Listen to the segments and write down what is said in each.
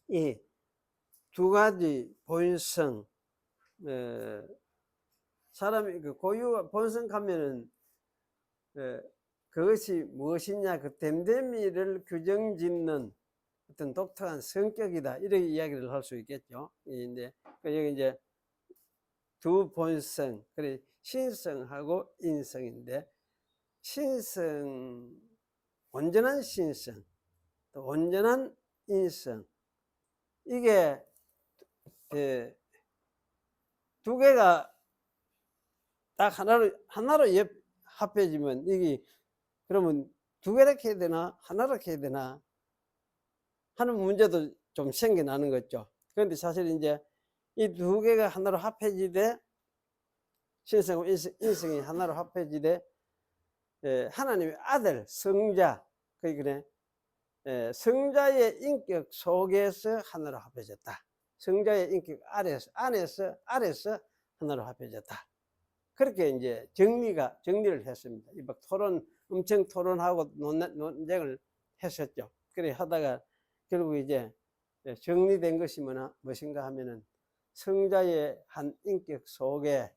이 두 가지 본성, 사람이 그 고유 본성 가면은 그것이 무엇이냐, 그 됨됨이를 규정짓는 어떤 독특한 성격이다, 이렇게 이야기를 할 수 있겠죠. 이제 여기 이제 두 본성, 그래 신성하고 인성인데, 신성, 온전한 신성, 또 온전한 인성, 이게 두 개가 딱 하나로 합해지면, 이게 그러면 두 개로 해야 되나 하나로 해야 되나 하는 문제도 좀 생겨나는 거죠. 그런데 사실 이제 이 두 개가 하나로 합해지되, 신성과 인성이 하나로 합해지되, 하나님의 아들 성자, 그래 성자의 인격 속에서 하나로 합해졌다. 성자의 인격 안에서 하나로 합해졌다. 그렇게 이제 정리를 했습니다. 막 엄청 토론하고 논쟁을 했었죠. 그래 하다가 결국 이제 정리된 것이 무엇인가 하면은, 성자의 한 인격 속에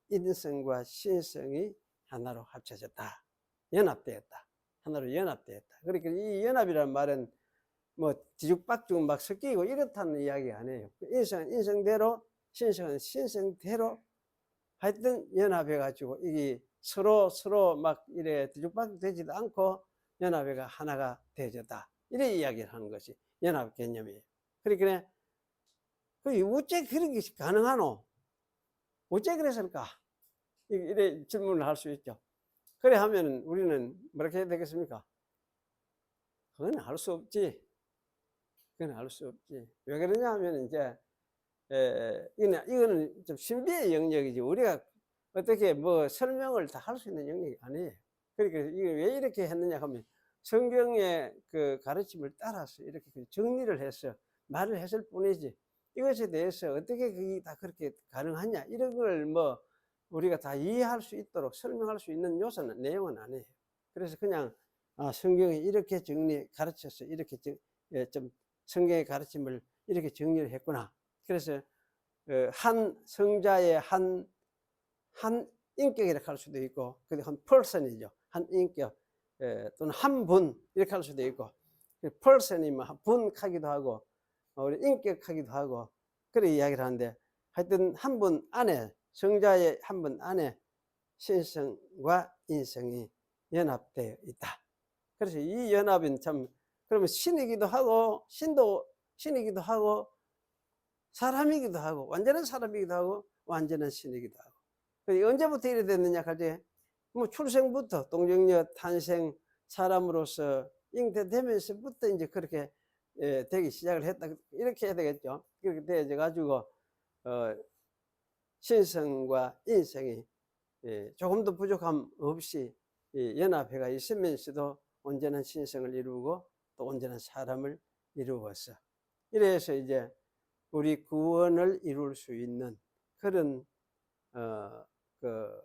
인성과 신성이 하나로 합쳐졌다. 연합되었다. 하나로 연합되었다. 그러니까 이 연합이라는 말은 뭐 뒤죽박죽 막 섞이고 이렇다는 이야기 아니에요. 인성은 인성대로, 신성은 신성대로 하여튼 연합해가지고 이게 서로 막 이래 뒤죽박죽 되지도 않고 연합해가 하나가 되어졌다, 이래 이야기를 하는 것이 연합 개념이에요. 그러니까 어째 그런 것이 가능하노? 어째 그랬을까? 이래 질문을 할 수 있죠. 그래 하면 우리는 뭐렇게 해야 되겠습니까? 그건 알 수 없지. 그건 알 수 없지. 왜 그러냐 하면 이제 이거는 좀 신비의 영역이지, 우리가 어떻게 뭐 설명을 다 할 수 있는 영역이 아니에요. 그러니까 이게 왜 이렇게 했느냐 하면, 성경의 그 가르침을 따라서 이렇게 정리를 해서 말을 했을 뿐이지, 이것에 대해서 어떻게 그게 다 그렇게 가능하냐, 이런 걸 뭐 우리가 다 이해할 수 있도록 설명할 수 있는 요소는, 내용은 아니에요. 그래서 그냥 성경이 이렇게 가르쳐서 이렇게 좀 성경의 가르침을 이렇게 정리를 했구나. 그래서 한 성자의 한 인격이라고 할 수도 있고, 한 person이죠. 한 인격, 또는 한 분, 이렇게 할 수도 있고, person이 뭐 분하기도 하고, 우리 인격하기도 하고, 그렇게 이야기를 하는데, 하여튼 한 분 안에, 성자의 한 분 안에 신성과 인성이 연합되어 있다. 그래서 이 연합은 참, 그러면 신이기도 하고, 신이기도 하고, 사람이기도 하고, 완전한 사람이기도 하고, 완전한 신이기도 하고. 언제부터 이래 됐느냐 할 때, 뭐 출생부터, 동정녀 탄생, 사람으로서 잉태되면서부터 이제 그렇게 되기 시작을 했다, 이렇게 해야 되겠죠. 그렇게 되어져 가지고 신성과 인성이 조금도 부족함 없이 연합회가 있으면서도 온전한 신성을 이루고 또 온전한 사람을 이루었어. 이래서 이제 우리 구원을 이룰 수 있는 그런 그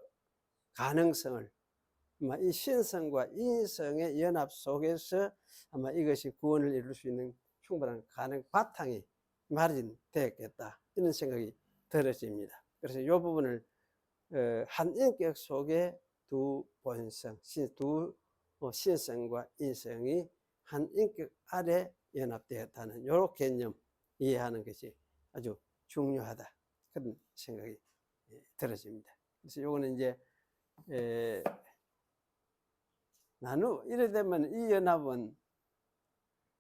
가능성을, 아마 이 신성과 인성의 연합 속에서 아마 이것이 구원을 이룰 수 있는 충분한 바탕이 마련되었겠다, 이런 생각이 들어집니다. 그래서 이 부분을 한 인격 속에 두 본성, 두 신성과 인성이 한 인격 아래 연합되었다는 이런 개념 이해하는 것이 아주 중요하다, 그런 생각이 들어집니다. 그래서 요거는 이제 이래 되면 이 연합은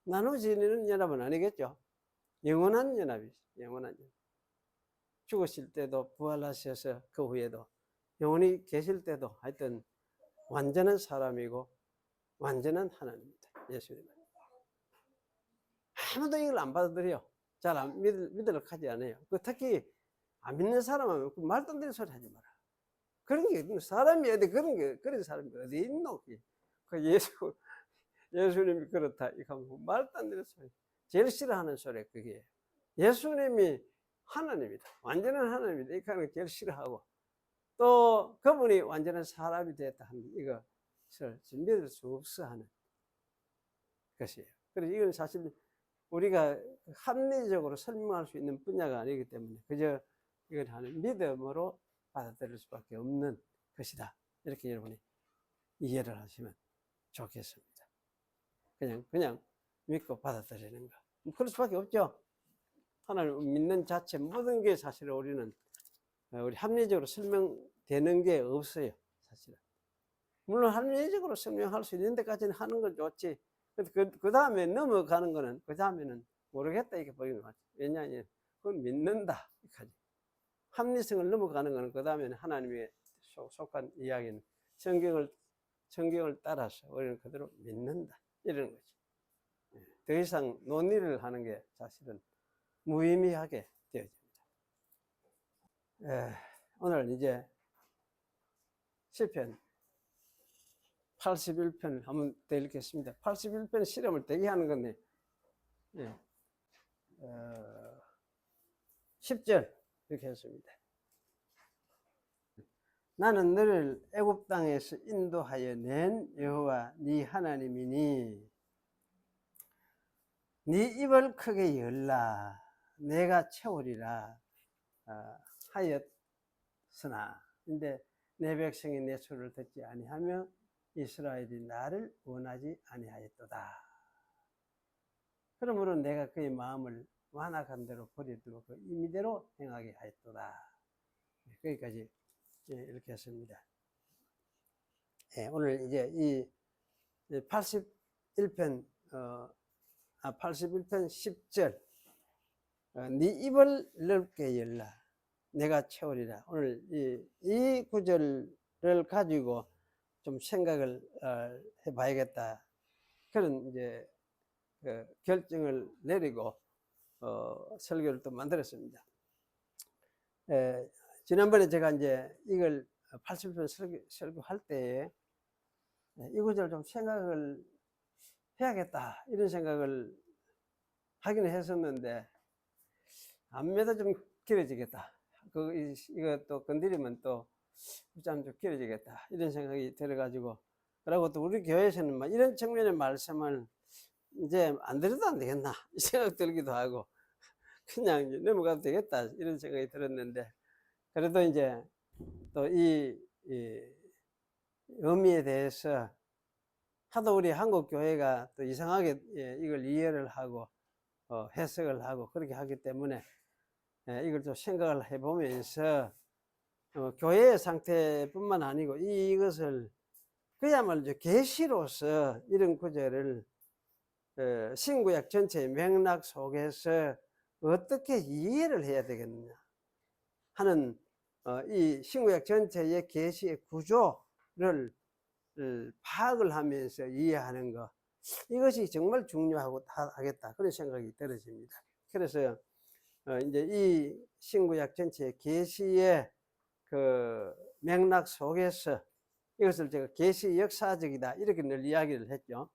나누어지는 연합은 아니겠죠. 영원한 연합이죠. 영원한 연합. 죽으실 때도 부활하셔서 그 후에도 영원히 계실 때도 하여튼 완전한 사람이고 완전한 하나님입니다. 예수님은. 아무도 이걸 안 받아들여. 잘 안 믿으려고 하지 않아요. 특히 안 믿는 사람은 말도 안 되는 소리 하지 마라. 그런 게 사람이 어디 그런 사람이 어디 있노? 그 예수님이 그렇다, 이거 말도 안 되는 소리. 제일 싫어하는 소리 그게. 예수님이 하나님이다, 완전한 하나님이다, 이거 제일 싫어하고, 또 그분이 완전한 사람이 됐다 하는 이것을 믿을 수 없어 하는 것이에요. 그래서 이건 사실 우리가 합리적으로 설명할 수 있는 분야가 아니기 때문에 그저 이걸 하는 믿음으로 받아들일 수밖에 없는 것이다. 이렇게 여러분이 이해를 하시면 좋겠습니다. 그냥 믿고 받아들이는 거. 그럴 수밖에 없죠. 하나님을 믿는 자체 모든 게 사실은 우리는 우리 합리적으로 설명되는 게 없어요. 사실은. 물론 합리적으로 설명할 수 있는 데까지는 하는 건 좋지. 그 다음에 넘어가는 거는 그 다음에는 모르겠다 이렇게 보이는 거죠. 왜냐하면 그건 믿는다. 합리성을 넘어가는 거는 그 다음에는 하나님의 속한 이야기는 성경을 따라서 우리는 그대로 믿는다. 이런 거죠. 더 이상 논의를 하는 게 사실은 무의미하게 되어집니다. 오늘 이제 시편 81편 한번 더 읽겠습니다. 81편 실험을 되게 하는 건데 10절 이렇게 했습니다. 나는 너를 애굽 땅에서 인도하여 낸 여호와 네 하나님이니 네 입을 크게 열라 내가 채우리라 하였으나 근데 내 백성이 내 소리를 듣지 아니하며 이스라엘이 나를 원하지 아니하였도다. 그러므로 내가 그의 마음을 완악한 대로 버려두고 그 임의대로 행하게 하였도다. 거기까지 이렇게 했습니다. 오늘 이제 이 81편 81편 10절 네 입을 넓게 열라 내가 채우리라. 오늘 이 구절을 가지고 좀 생각을 해봐야겠다. 그런 이제 결정을 내리고 설교를 또 만들었습니다. 지난번에 제가 이제 이걸 80편 설교할 때에 이 구절을 좀 생각을 해야겠다 이런 생각을 하기는 했었는데 아무래도 좀 길어지겠다. 이거 또 건드리면 또 좀 길어지겠다 이런 생각이 들어가지고 그리고 또 우리 교회에서는 막 이런 측면의 말씀을 이제 안 들어도 안 되겠나 이 생각 들기도 하고 그냥 넘어가도 되겠다 이런 생각이 들었는데 그래도 이제 또 이 의미에 대해서 하도 우리 한국 교회가 또 이상하게 이걸 이해를 하고 해석을 하고 그렇게 하기 때문에 이걸 좀 생각을 해보면서 교회의 상태뿐만 아니고 이것을 그야말로 계시로서 이런 구절을 신구약 전체의 맥락 속에서 어떻게 이해를 해야 되겠느냐 하는 이 신구약 전체의 계시의 구조를 파악을 하면서 이해하는 것 이것이 정말 중요하고 하겠다 그런 생각이 들어집니다. 그래서 이제 이 신구약 전체의 계시의 그 맥락 속에서 이것을 제가 계시 역사적이다 이렇게 늘 이야기를 했죠.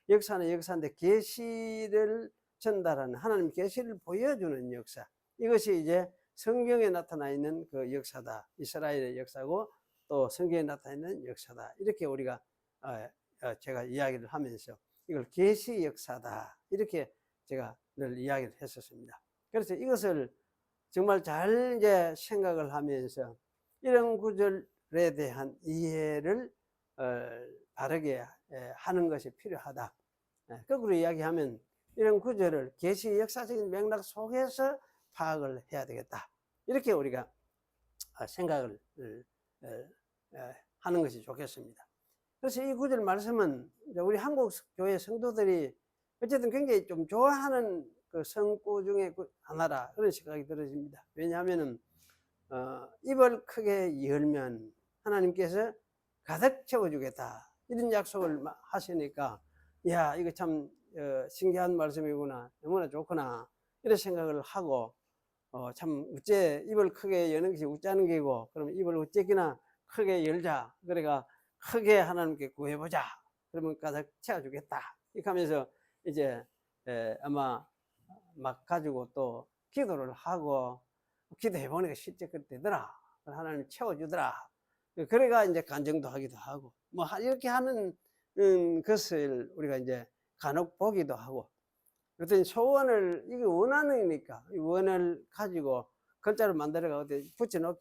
역사는 역사인데 계시를 전달하는 하나님 계시를 보여주는 역사 이것이 이제 성경에 나타나 있는 그 역사다. 이스라엘의 역사고 또 성경에 나타나 있는 역사다. 이렇게 우리가 제가 이야기를 하면서 이걸 계시 역사다 이렇게 제가 늘 이야기를 했었습니다. 그래서 이것을 정말 잘 이제 생각을 하면서 이런 구절에 대한 이해를 바르게 하는 것이 필요하다. 거꾸로 이야기하면 이런 구절을 계시 역사적인 맥락 속에서 파악을 해야 되겠다. 이렇게 우리가 생각을 하는 것이 좋겠습니다. 그래서 이 구절 말씀은 우리 한국 교회 성도들이 어쨌든 굉장히 좀 좋아하는 그 성구 중에 하나라 그런 생각이 들어집니다. 왜냐하면은 입을 크게 열면 하나님께서 가득 채워주겠다 이런 약속을 하시니까 야 이거 참 신기한 말씀이구나 너무나 좋구나 이런 생각을 하고 참 어째 입을 크게 여는 것이 웃자는 게고 그러면 입을 어째기나 크게 열자 그래가 크게 하나님께 구해보자 그러면 가득 채워주겠다 이렇게 하면서 이제 아마 막 가지고 또 기도를 하고 기도해보니까 실제 그렇게 되더라 하나님 채워주더라 그래가 이제 간증도 하기도 하고 뭐 이렇게 하는 것을 우리가 이제 간혹 보기도 하고 어떤 소원을, 이게 원하는이니까 이 원을 가지고 글자를 만들어가 어디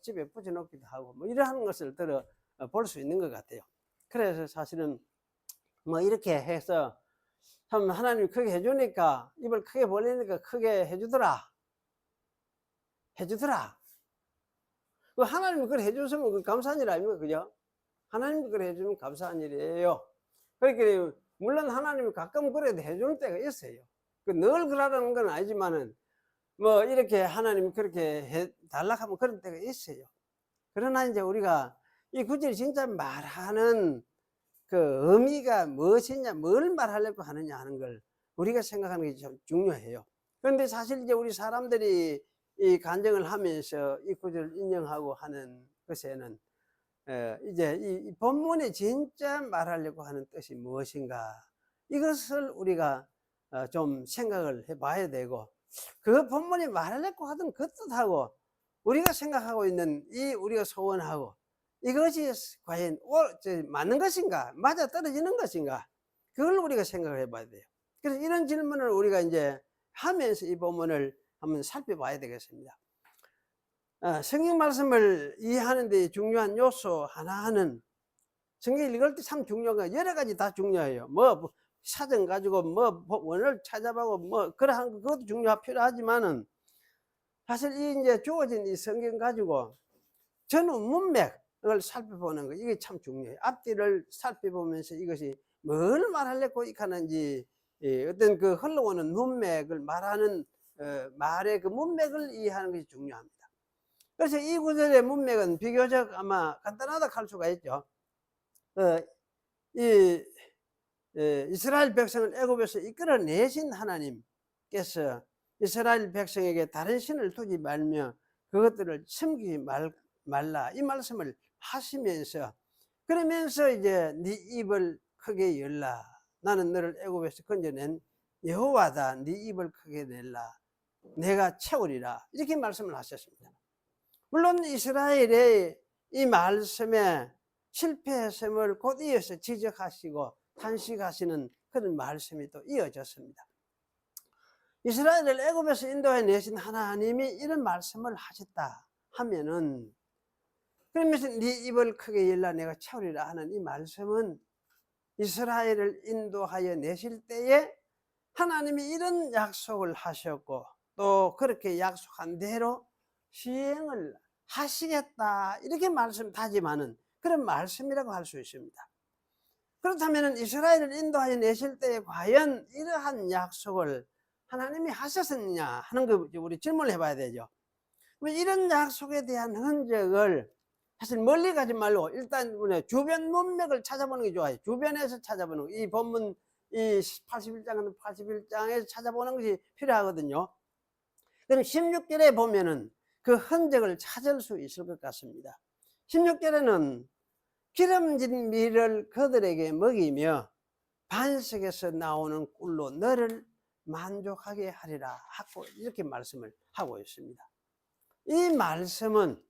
집에 붙여놓기도 하고 뭐 이러한 것을 들어 볼 수 있는 것 같아요. 그래서 사실은 뭐 이렇게 해서 참 하나님이 크게 해주니까, 입을 크게 벌리니까 크게 해주더라. 그 하나님이 그걸 해줬으면 그 감사한 일 아닙니까? 그죠? 하나님이 그걸 해주면 감사한 일이에요. 그러니까 물론 하나님이 가끔 그래도 해주는 때가 있어요. 늘 그러라는 건 아니지만은 뭐 이렇게 하나님이 그렇게 해 달라 하면 그런 때가 있어요. 그러나 이제 우리가 이 구절이 진짜 말하는 그 의미가 무엇이냐, 뭘 말하려고 하느냐 하는 걸 우리가 생각하는 게 좀 중요해요. 그런데 사실 이제 우리 사람들이 이 간증을 하면서 이 구절을 인용하고 하는 것에는 이제 이 본문이 진짜 말하려고 하는 뜻이 무엇인가, 이것을 우리가 좀 생각을 해봐야 되고, 그 본문이 말하려고 하던 그 뜻하고 우리가 생각하고 있는 이 우리가 소원하고 이것이 과연 맞는 것인가, 맞아 떨어지는 것인가, 그걸 우리가 생각을 해봐야 돼요. 그래서 이런 질문을 우리가 이제 하면서 이 본문을 한번 살펴봐야 되겠습니다. 성경 말씀을 이해하는 데 중요한 요소 하나는, 성경 읽을 때 참 중요한 거 여러 가지 다 중요해요. 뭐 사전 가지고 뭐 원을 찾아보고 뭐 그러한 그것도 필요하지만은, 사실 이 이제 주어진 이 성경 가지고 전후 문맥을 살펴보는 거, 이게 참 중요해요. 앞뒤를 살펴보면서 이것이 뭘 말하려고 하는지, 어떤 그 흘러오는 문맥을 말하는 말의 그 문맥을 이해하는 것이 중요합니다. 그래서 이 구절의 문맥은 비교적 아마 간단하다 할 수가 있죠. 이스라엘 백성을 애굽에서 이끌어내신 하나님께서 이스라엘 백성에게 다른 신을 두지 말며 그것들을 섬기지 말라, 이 말씀을 하시면서, 그러면서 이제 네 입을 크게 열라, 나는 너를 애굽에서 건져낸 여호와다, 네 입을 크게 낼라, 내가 채우리라, 이렇게 말씀을 하셨습니다. 물론 이스라엘의 이 말씀에 실패했음을 곧 이어서 지적하시고 탄식하시는 그런 말씀이 또 이어졌습니다. 이스라엘을 애굽에서 인도해 내신 하나님이 이런 말씀을 하셨다 하면은, 그러면서 네 입을 크게 열라 내가 채우리라 하는 이 말씀은 이스라엘을 인도하여 내실 때에 하나님이 이런 약속을 하셨고 또 그렇게 약속한 대로 시행을 하시겠다, 이렇게 다짐하는 그런 말씀이라고 할 수 있습니다. 그렇다면 이스라엘을 인도하여 내실 때에 과연 이러한 약속을 하나님이 하셨느냐 하는 거 우리 질문을 해봐야 되죠. 이런 약속에 대한 흔적을 사실 멀리 가지 말고 일단 주변 문맥을 찾아보는 게 좋아요. 주변에서 찾아보는 거. 이 본문 이 81장은 81장에서 찾아보는 것이 필요하거든요. 그럼 16절에 보면은 그 흔적을 찾을 수 있을 것 같습니다. 16절에는 기름진 밀을 그들에게 먹이며 반석에서 나오는 꿀로 너를 만족하게 하리라 하고 이렇게 말씀을 하고 있습니다. 이 말씀은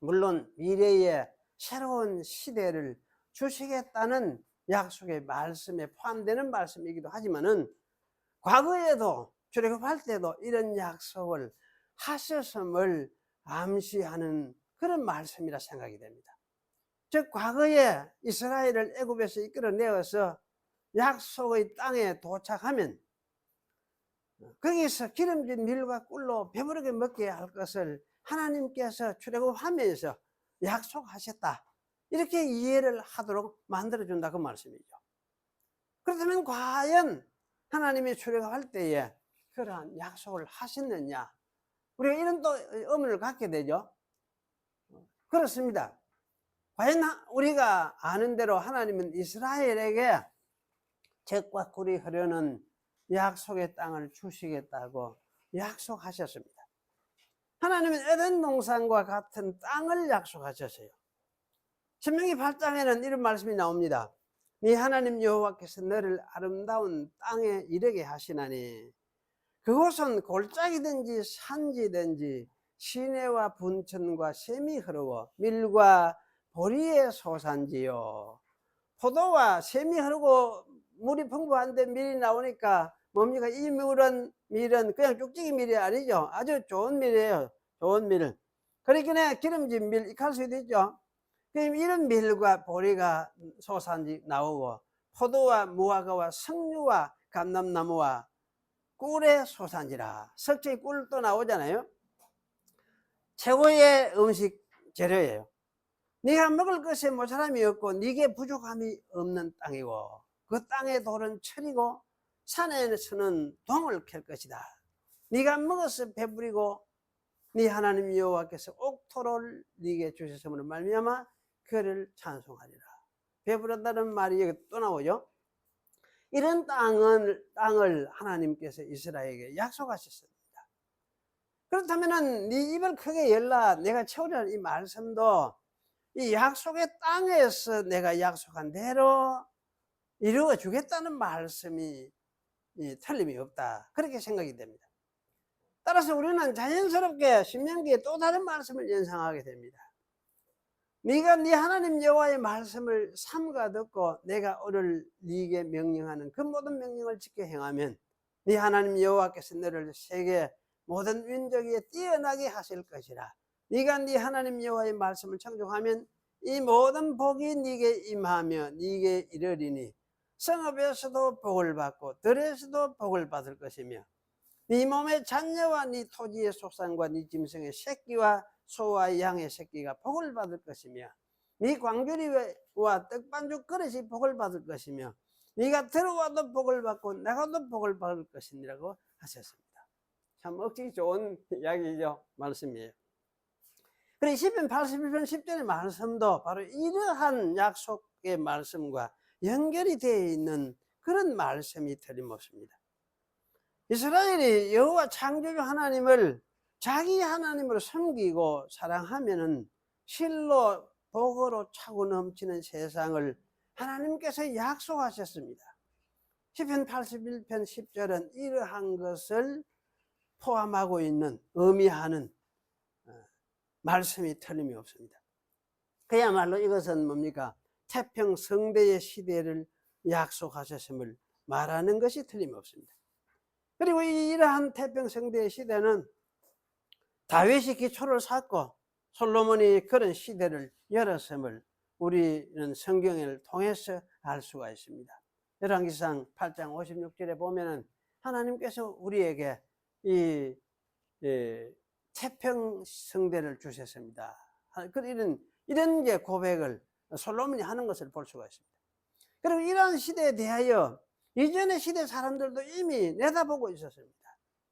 물론 미래의 새로운 시대를 주시겠다는 약속의 말씀에 포함되는 말씀이기도 하지만은, 과거에도 출애굽할 때도 이런 약속을 하셨음을 암시하는 그런 말씀이라 생각이 됩니다. 즉 과거에 이스라엘을 애굽에서 이끌어내어서 약속의 땅에 도착하면 거기서 기름진 밀과 꿀로 배부르게 먹게 할 것을 하나님께서 출애굽하면서 약속하셨다, 이렇게 이해를 하도록 만들어준다, 그 말씀이죠. 그렇다면 과연 하나님이 출애굽할 때에 그러한 약속을 하셨느냐, 우리가 이런 또 의문을 갖게 되죠. 그렇습니다. 과연 우리가 아는 대로 하나님은 이스라엘에게 젖과 꿀이 흐르는 약속의 땅을 주시겠다고 약속하셨습니다. 하나님은 에덴 동산과 같은 땅을 약속하셨어요. 신명기 8장에는 이런 말씀이 나옵니다. 네 하나님 여호와께서 너를 아름다운 땅에 이르게 하시나니 그곳은 골짜기든지 산지든지 시내와 분천과 샘이 흐르고 밀과 보리의 소산지요. 포도와 샘이 흐르고 물이 풍부한데 밀이 나오니까 뭡니까? 이 밀은 그냥 쭉지기 밀이 아니죠. 아주 좋은 밀이에요. 좋은 밀. 그러니까 기름진 밀, 칼수도 있죠. 그럼 이런 밀과 보리가 소산지 나오고, 포도와 무화과와 석류와 감람나무와 꿀의 소산지라. 석재의 꿀도 나오잖아요. 최고의 음식 재료예요. 네가 먹을 것에 모자람이 없고 네게 부족함이 없는 땅이고, 그 땅의 돌은 철이고 산에서는 동을 캘 것이다. 네가 먹어서 배부리고 네 하나님 여호와께서 옥토를 네게 주셨음으로 말미암아 그를 찬송하리라. 배부르다는 말이 여기 또 나오죠. 이런 땅을 하나님께서 이스라엘에게 약속하셨습니다. 그렇다면은 네 입을 크게 열라 내가 채우리라는 이 말씀도 이 약속의 땅에서 내가 약속한 대로 이루어 주겠다는 말씀이 틀림이 없다, 그렇게 생각이 됩니다. 따라서 우리는 자연스럽게 신명기에 또 다른 말씀을 연상하게 됩니다. 네가 네 하나님 여호와의 말씀을 삼가 듣고 내가 오늘 네게 명령하는 그 모든 명령을 지켜 행하면 네 하나님 여호와께서 너를 세계 모든 민족 위에 뛰어나게 하실 것이라. 네가 네 하나님 여호와의 말씀을 청종하면 이 모든 복이 네게 임하며 네게 이르리니 성읍에서도 복을 받고 들에서도 복을 받을 것이며 네 몸의 잔녀와 네 토지의 속산과 네 짐승의 새끼와 소와 양의 새끼가 복을 받을 것이며 네 광주리와 떡반죽 그릇이 복을 받을 것이며 네가 들어와도 복을 받고 나가도 복을 받을 것이니라고 하셨습니다. 참 억지 좋은 이야기죠. 말씀이에요. 그리고 시편 81편 10절의 말씀도 바로 이러한 약속의 말씀과 연결이 되어 있는 그런 말씀이 틀림없습니다. 이스라엘이 여호와 창조주 하나님을 자기 하나님으로 섬기고 사랑하면은 실로 복으로 차고 넘치는 세상을 하나님께서 약속하셨습니다. 시편 81편 10절은 이러한 것을 포함하고 있는, 의미하는 말씀이 틀림이 없습니다. 그야말로 이것은 뭡니까? 태평성대의 시대를 약속하셨음을 말하는 것이 틀림없습니다. 그리고 이러한 태평성대의 시대는 다윗이 기초를 쌓고 솔로몬이 그런 시대를 열었음을 우리는 성경을 통해서 알 수가 있습니다. 열왕기상 8장 56절에 보면은 하나님께서 우리에게 이 태평성대를 주셨습니다. 이런 게 고백을 솔로몬이 하는 것을 볼 수가 있습니다. 그리고 이러한 시대에 대하여 이전의 시대 사람들도 이미 내다보고 있었습니다.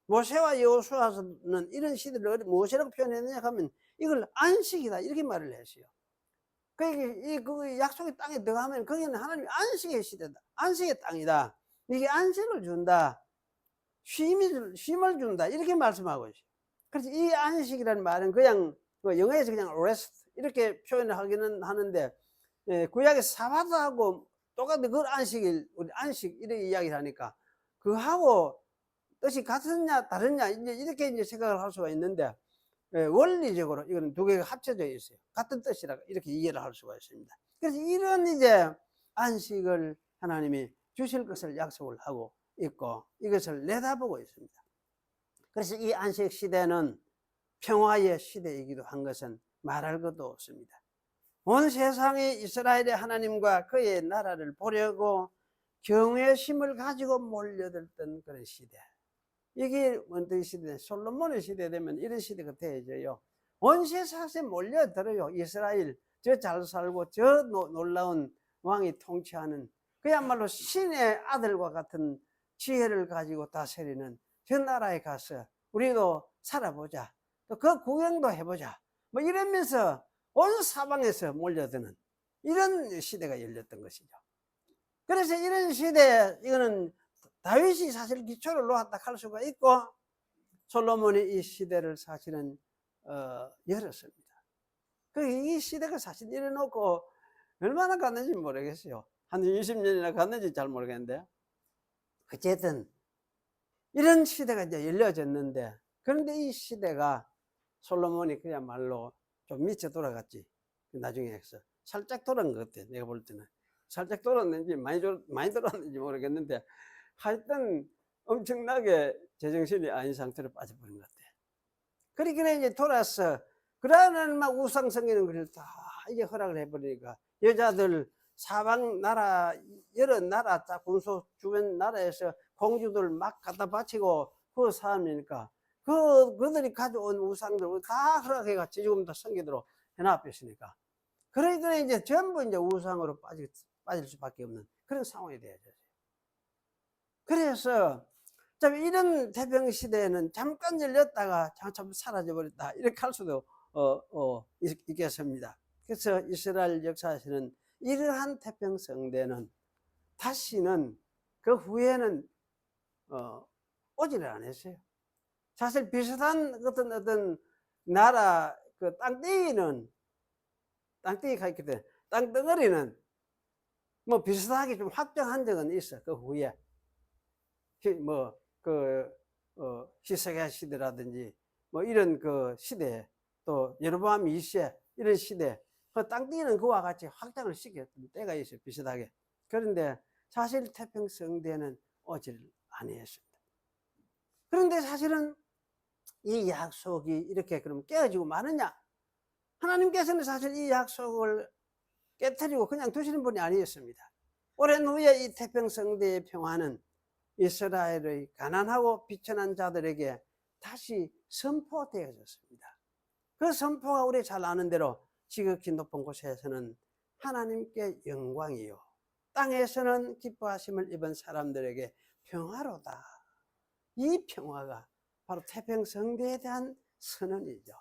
모세와 여호수아는 이런 시대를 무엇이라고 표현했느냐 하면 이걸 안식이다 이렇게 말을 했어요. 그 약속의 땅에 들어가면 거기는 하나님이 안식의 시대다, 안식의 땅이다, 이게 안식을 준다, 쉼을 준다 이렇게 말씀하고 있어요. 그래서 이 안식이라는 말은 그냥 영어에서 그냥 rest 이렇게 표현을 하기는 하는데 구약의 사바드하고 똑같은 그걸 우리 안식 이렇게 이야기를 하니까 그하고 뜻이 같으냐 다르냐 이렇게 생각을 할 수가 있는데 원리적으로 이거는 두 개가 합쳐져 있어요. 같은 뜻이라 이렇게 이해를 할 수가 있습니다. 그래서 이런 안식을 하나님이 주실 것을 약속을 하고 있고 이것을 내다보고 있습니다. 그래서 이 안식 시대는 평화의 시대이기도 한 것은 말할 것도 없습니다. 온 세상이 이스라엘의 하나님과 그의 나라를 보려고 경외심을 가지고 몰려들던 그런 시대. 이게 어떤 시대? 솔로몬의 시대 되면 이런 시대가 되어져요. 온 세상에 몰려들어요. 이스라엘 저 잘 살고 저 놀라운 왕이 통치하는 그야말로 신의 아들과 같은 지혜를 가지고 다스리는 저 나라에 가서 우리도 살아보자, 또 그 구경도 해보자, 뭐 이러면서 온 사방에서 몰려드는 이런 시대가 열렸던 것이죠. 그래서 이런 시대에 이거는 다윗이 사실 기초를 놓았다 할 수가 있고 솔로몬이 이 시대를 사실은 열었습니다. 이 시대가 사실 이래놓고 얼마나 갔는지 모르겠어요. 한 20년이나 갔는지 잘 모르겠는데 어쨌든 이런 시대가 이제 열려졌는데, 그런데 이 시대가 솔로몬이 그야말로 좀 미쳐 돌아갔지. 나중에 해서 살짝 돌아간 것 같아. 내가 볼 때는 살짝 돌았는지 많이 돌았는지 모르겠는데 하여튼 엄청나게 제정신이 아닌 상태로 빠져버린 것 같아요. 그러니까 이제 돌아서 그러는 막 우상 섬기는 것을 다 이제 허락을 해버리니까 여자들 사방 나라 여러 나라 군소 주변 나라에서 공주들 막 갖다 바치고 그 사람이니까 그들이 가져온 우상들 다 허락해가 지금 다 섬기도록 해놨으니까 그러니까 이제 전부 이제 우상으로 빠질 수밖에 없는 그런 상황이 되어졌어요. 그래서 참 이런 태평 시대에는 잠깐 열렸다가 참 사라져 버렸다 이렇게 할 수도 있겠습니다. 그래서 이스라엘 역사에서는 이러한 태평 성대는 다시는 그 후에는 오지를 않았어요. 사실 비슷한 어떤 나라 그 땅덩이가 있기 때문에 땅덩어리는 뭐 비슷하게 좀 확정한 적은 있어. 그 후에 히스기야 시대라든지 뭐 이런 그 시대 또 여로보암 2세 이런 시대 그 땅덩이는 그와 같이 확장을 시켰던 때가 있어요. 비슷하게. 그런데 사실 태평성대는 오지를 아니했습니다. 그런데 사실은 이 약속이 이렇게 그럼 깨어지고 마느냐? 하나님께서는 사실 이 약속을 깨뜨리고 그냥 두시는 분이 아니었습니다. 오랜 후에 이 태평성대의 평화는 이스라엘의 가난하고 비천한 자들에게 다시 선포되어졌습니다. 그 선포가 우리 잘 아는 대로 지극히 높은 곳에서는 하나님께 영광이요 땅에서는 기뻐하심을 입은 사람들에게 평화로다. 이 평화가 바로 태평성대에 대한 선언이죠.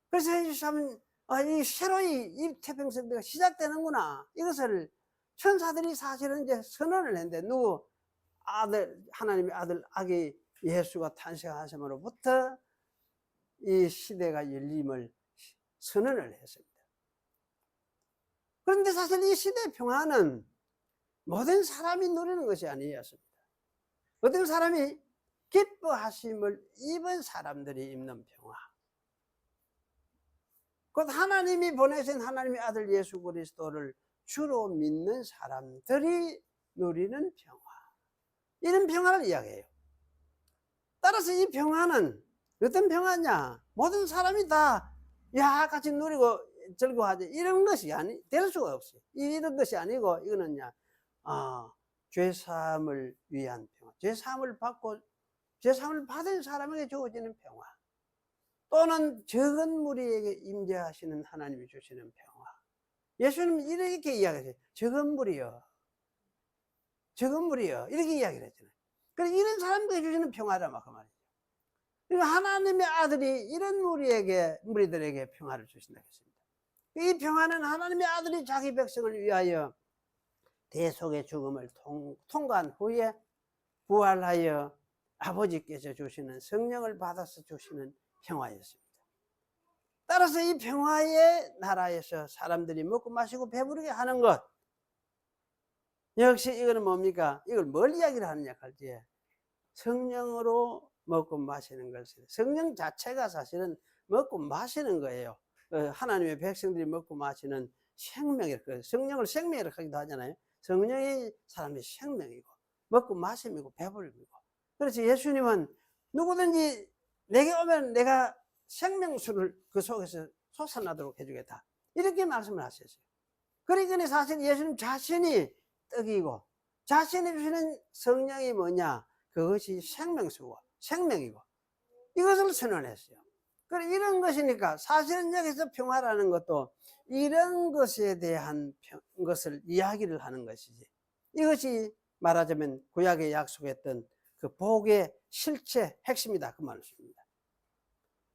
그래서 이 새로이 이 태평성대가 시작되는구나. 이것을 천사들이 사실은 이제 선언을 했는데 누구 하나님의 아들 아기 예수가 탄생하심으로부터 이 시대가 열림을 선언을 했습니다. 그런데 사실 이 시대의 평화는 모든 사람이 누리는 것이 아니었습니다. 어떤 사람이 기뻐하심을 입은 사람들이 입는 평화. 곧 하나님이 보내신 하나님의 아들 예수 그리스도를 주로 믿는 사람들이 누리는 평화. 이런 평화를 이야기해요. 따라서 이 평화는 어떤 평화냐? 모든 사람이 다 같이 누리고 즐거워하지 이런 것이 될 수가 없어요. 이런 것이 아니고 이거는 죄사함을 위한 평화. 죄사함을 받은 사람에게 주어지는 평화. 또는 적은 무리에게 임재하시는 하나님이 주시는 평화. 예수님은 이렇게 이야기하세요. 적은 무리요. 이렇게 이야기를 했잖아요. 그래서 이런 사람들이 주시는 평화라 그 말이죠. 그러니까 하나님의 아들이 이런 무리들에게 평화를 주신다고 했습니다. 이 평화는 하나님의 아들이 자기 백성을 위하여 대속의 죽음을 통과한 후에 부활하여 아버지께서 주시는 성령을 받아서 주시는 평화였습니다. 따라서 이 평화의 나라에서 사람들이 먹고 마시고 배부르게 하는 것, 역시 이거는 뭡니까? 이걸 뭘 이야기를 하느냐 할 때 성령으로 먹고 마시는 것이에요. 성령 자체가 사실은 먹고 마시는 거예요. 하나님의 백성들이 먹고 마시는 생명이에요. 성령을 생명이라고 하기도 하잖아요. 성령이 사람의 생명이고 먹고 마심이고 배부름이고. 그래서 예수님은 누구든지 내게 오면 내가 생명수를 그 속에서 솟아나도록 해주겠다. 이렇게 말씀을 하셨어요. 그러니까 사실 예수님 자신이 떡이고 자신이 주시는 성령이 뭐냐? 그것이 생명수고 생명이고 이것을 선언했어요. 그래 이런 것이니까 사실은 여기서 평화라는 것도 이런 것에 대한 것을 이야기를 하는 것이지. 이것이 말하자면 구약에 약속했던 그 복의 실체 핵심이다 그 말씀입니다.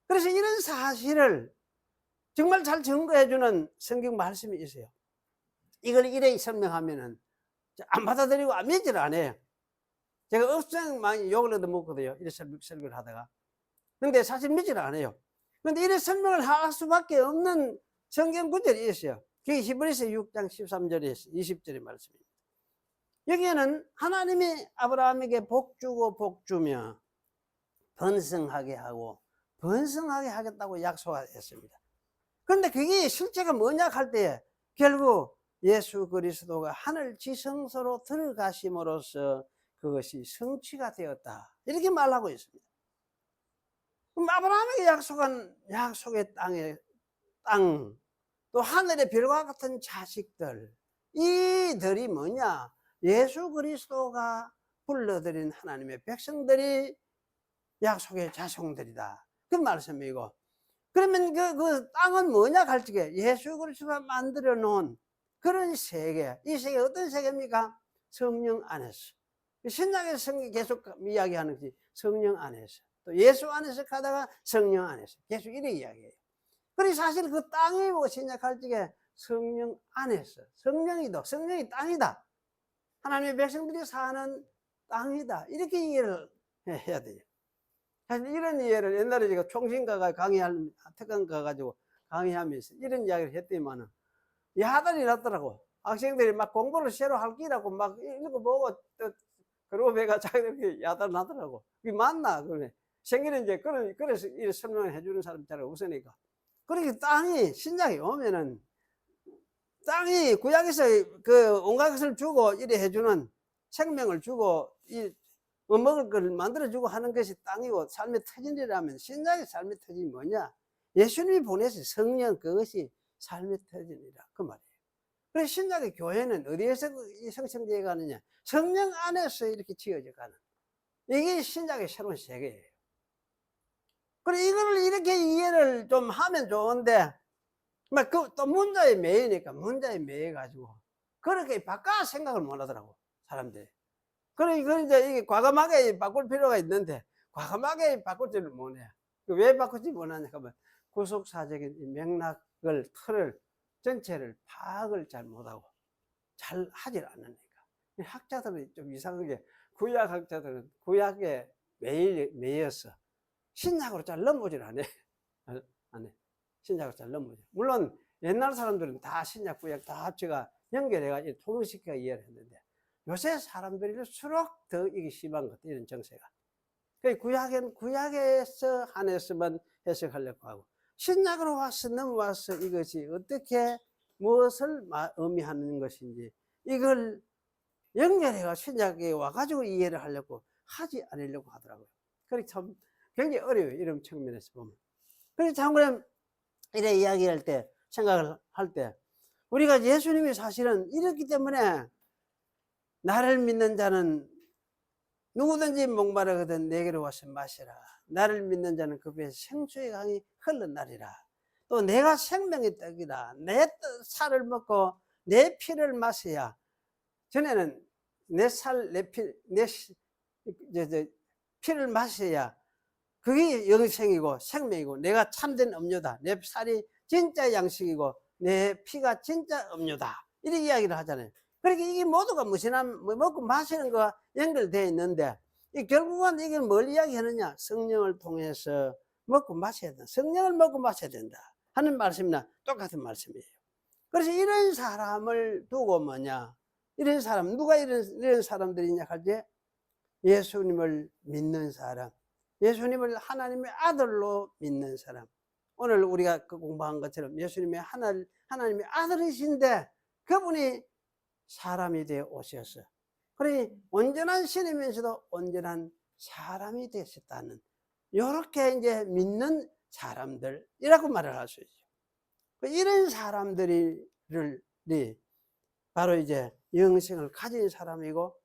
그래서 이런 사실을 정말 잘 증거해주는 성경 말씀이 있어요. 이걸 이래 설명하면은 안 받아들이고 안 믿지를 않아요. 제가 엄청 많이 욕을 얻어먹거든요. 이래 설교를 하다가. 근데 사실 믿지를 않아요. 근데 이래 설명을 할 수밖에 없는 성경 구절이 있어요. 그게 히브리서 6장 13절에 20절의 말씀입니다. 여기에는 하나님이 아브라함에게 복 주고 복 주며 번성하게 하고 번성하게 하겠다고 약속했습니다. 그런데 그게 실제가 뭐냐 할 때 결국 예수 그리스도가 하늘 지성소로 들어가심으로써 그것이 성취가 되었다. 이렇게 말하고 있습니다. 그럼 아브라함에게 약속한 약속의 땅, 또 하늘의 별과 같은 자식들, 이들이 뭐냐? 예수 그리스도가 불러들인 하나님의 백성들이 약속의 자손들이다. 그 말씀이고, 그러면 그 땅은 뭐냐 갈지게 예수 그리스도가 만들어 놓은 그런 세계, 이 세계 어떤 세계입니까? 성령 안에서. 신약의 성경 계속 이야기하는 것이 성령 안에서, 또 예수 안에서 가다가 성령 안에서 계속 이렇게 이야기해요. 그리고 사실 그 땅이 무엇이냐 할지게 성령 안에서, 성령이 땅이다. 하나님의 백성들이 사는 땅이다. 이렇게 이해를 해야 돼요. 사실 이런 이해를 옛날에 제가 총신가가 특강 가가지고 강의하면서 이런 이야기를 했더니만은 야단이 났더라고. 학생들이 막 공부를 새로 할 기라고 막 읽어보고 또 그러고 배가 자기들이 야단 나더라고. 그게 맞나? 그러네. 생기는 이제 그래서 이 설명을 해주는 사람이 잘 없으니까. 그러니까 땅이 신약에 오면은 땅이 구약에서 그 온갖 것을 주고 이래 해주는 생명을 주고 먹을 걸 만들어주고 하는 것이 땅이고 삶의 터전이라면 신약의 삶의 터전이 뭐냐? 예수님이 보내신 성령, 그것이 삶의 터전이라 그 말이에요. 그래서 신약의 교회는 어디에서 형성되어 가느냐? 성령 안에서 이렇게 지어져 가는, 이게 신약의 새로운 세계예요. 그래 이거를 이렇게 이해를 좀 하면 좋은데 막 또 문자에 매이니까 문자에 매여 가지고 그렇게 바꿔 생각을 못 하더라고 사람들이. 그러니까 이제 이게 과감하게 바꿀 필요가 있는데 과감하게 바꿀 줄을 못해. 왜 바꾸지 못하냐 하면 구속사적인 맥락을, 틀을 전체를 파악을 잘 못하고 잘 하질 않으니까. 학자들은 좀 이상하게, 구약 학자들은 구약에 매여서 신약으로 잘 넘어오질 않아. 안 해. 신약으로 잘 넘어오죠. 물론 옛날 사람들은 다 신약 구약 다 합쳐가 연결해가지고 통일시켜 이해를 했는데 요새 사람들일수록 더 이게 심한 것 같아요, 이런 정세가. 구약은 구약에서 한해서만 해석하려고 하고 신약으로 와서 넘어와서 이것이 어떻게 무엇을 의미하는 것인지 이걸 연결해가 신약에 와가지고 이해를 하려고 하지 않으려고 하더라고요. 그래 참 굉장히 어려워요, 이런 측면에서 보면. 그래서 참고로 이래 이야기할 때, 생각을 할 때 우리가 예수님이 사실은 이렇기 때문에 나를 믿는 자는 누구든지 목마르거든 내게로 와서 마시라. 나를 믿는 자는 그 배에서 생수의 강이 흘러나리라. 또 내가 생명의 떡이라. 내 살을 먹고 내 피를 마셔야, 전에는 내 살, 내 피, 피를 마셔야 그게 영생이고 생명이고 내가 참된 음료다. 내 살이 진짜 양식이고 내 피가 진짜 음료다. 이렇게 이야기를 하잖아요. 그러니까 이게 모두가 먹고 마시는 거와 연결되어 있는데 결국은 이게 뭘 이야기하느냐? 성령을 통해서 먹고 마셔야 된다. 성령을 먹고 마셔야 된다 하는 말씀이나 똑같은 말씀이에요. 그래서 이런 사람을 두고 뭐냐? 이런 사람, 누가 이런 사람들이냐 할 때 예수님을 믿는 사람, 예수님을 하나님의 아들로 믿는 사람. 오늘 우리가 공부한 것처럼 예수님의 하나님의 아들이신데 그분이 사람이 되어 오셔서 그러니 온전한 신이면서도 온전한 사람이 되셨다는, 이렇게 이제 믿는 사람들이라고 말을 할 수 있죠. 이런 사람들이 바로 이제 영생을 가진 사람이고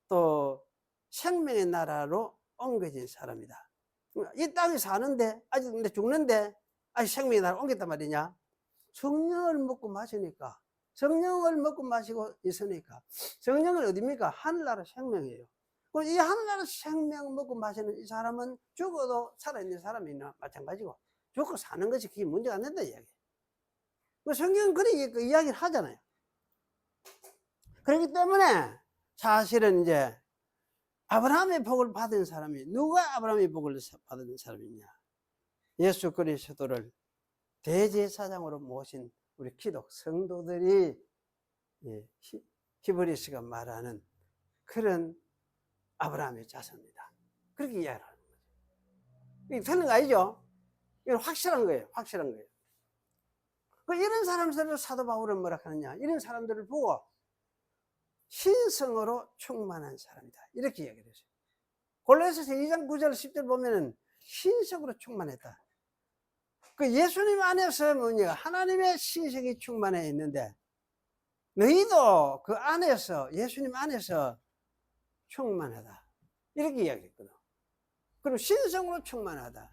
또 생명의 나라로 옮겨진 사람이다. 이 땅에 사는데 아직 근데 죽는데 아직 생명의 나라로 옮겼단 말이냐? 성령을 먹고 마시니까, 성령을 먹고 마시고 있으니까, 성령은 어디입니까? 하늘나라 생명이에요. 그럼 이 하늘나라 생명 먹고 마시는 이 사람은 죽어도 살아있는 사람이나 마찬가지고 죽고 사는 것이 그게 문제가 안 된다 이야기. 성경은 그렇게 그 이야기를 하잖아요. 그렇기 때문에 사실은 이제 아브라함의 복을 받은 사람이, 누가 아브라함의 복을 받은 사람이냐? 예수 그리스도를 대제사장으로 모신 우리 기독 성도들이 히브리서가 말하는 그런 아브라함의 자손입니다. 그렇게 이야기를 하는 거죠. 이게 틀린 거 아니죠? 이건 확실한 거예요. 확실한 거예요. 이런 사람들을 사도 바울은 뭐라 하느냐? 이런 사람들을 보고 신성으로 충만한 사람이다. 이렇게 이야기를 했어요. 골로새서 2장 9절 10절 보면은 신성으로 충만했다. 그 예수님 안에서 뭐냐, 하나님의 신성이 충만해 있는데 너희도 그 안에서, 예수님 안에서 충만하다. 이렇게 이야기했거든. 그럼 신성으로 충만하다.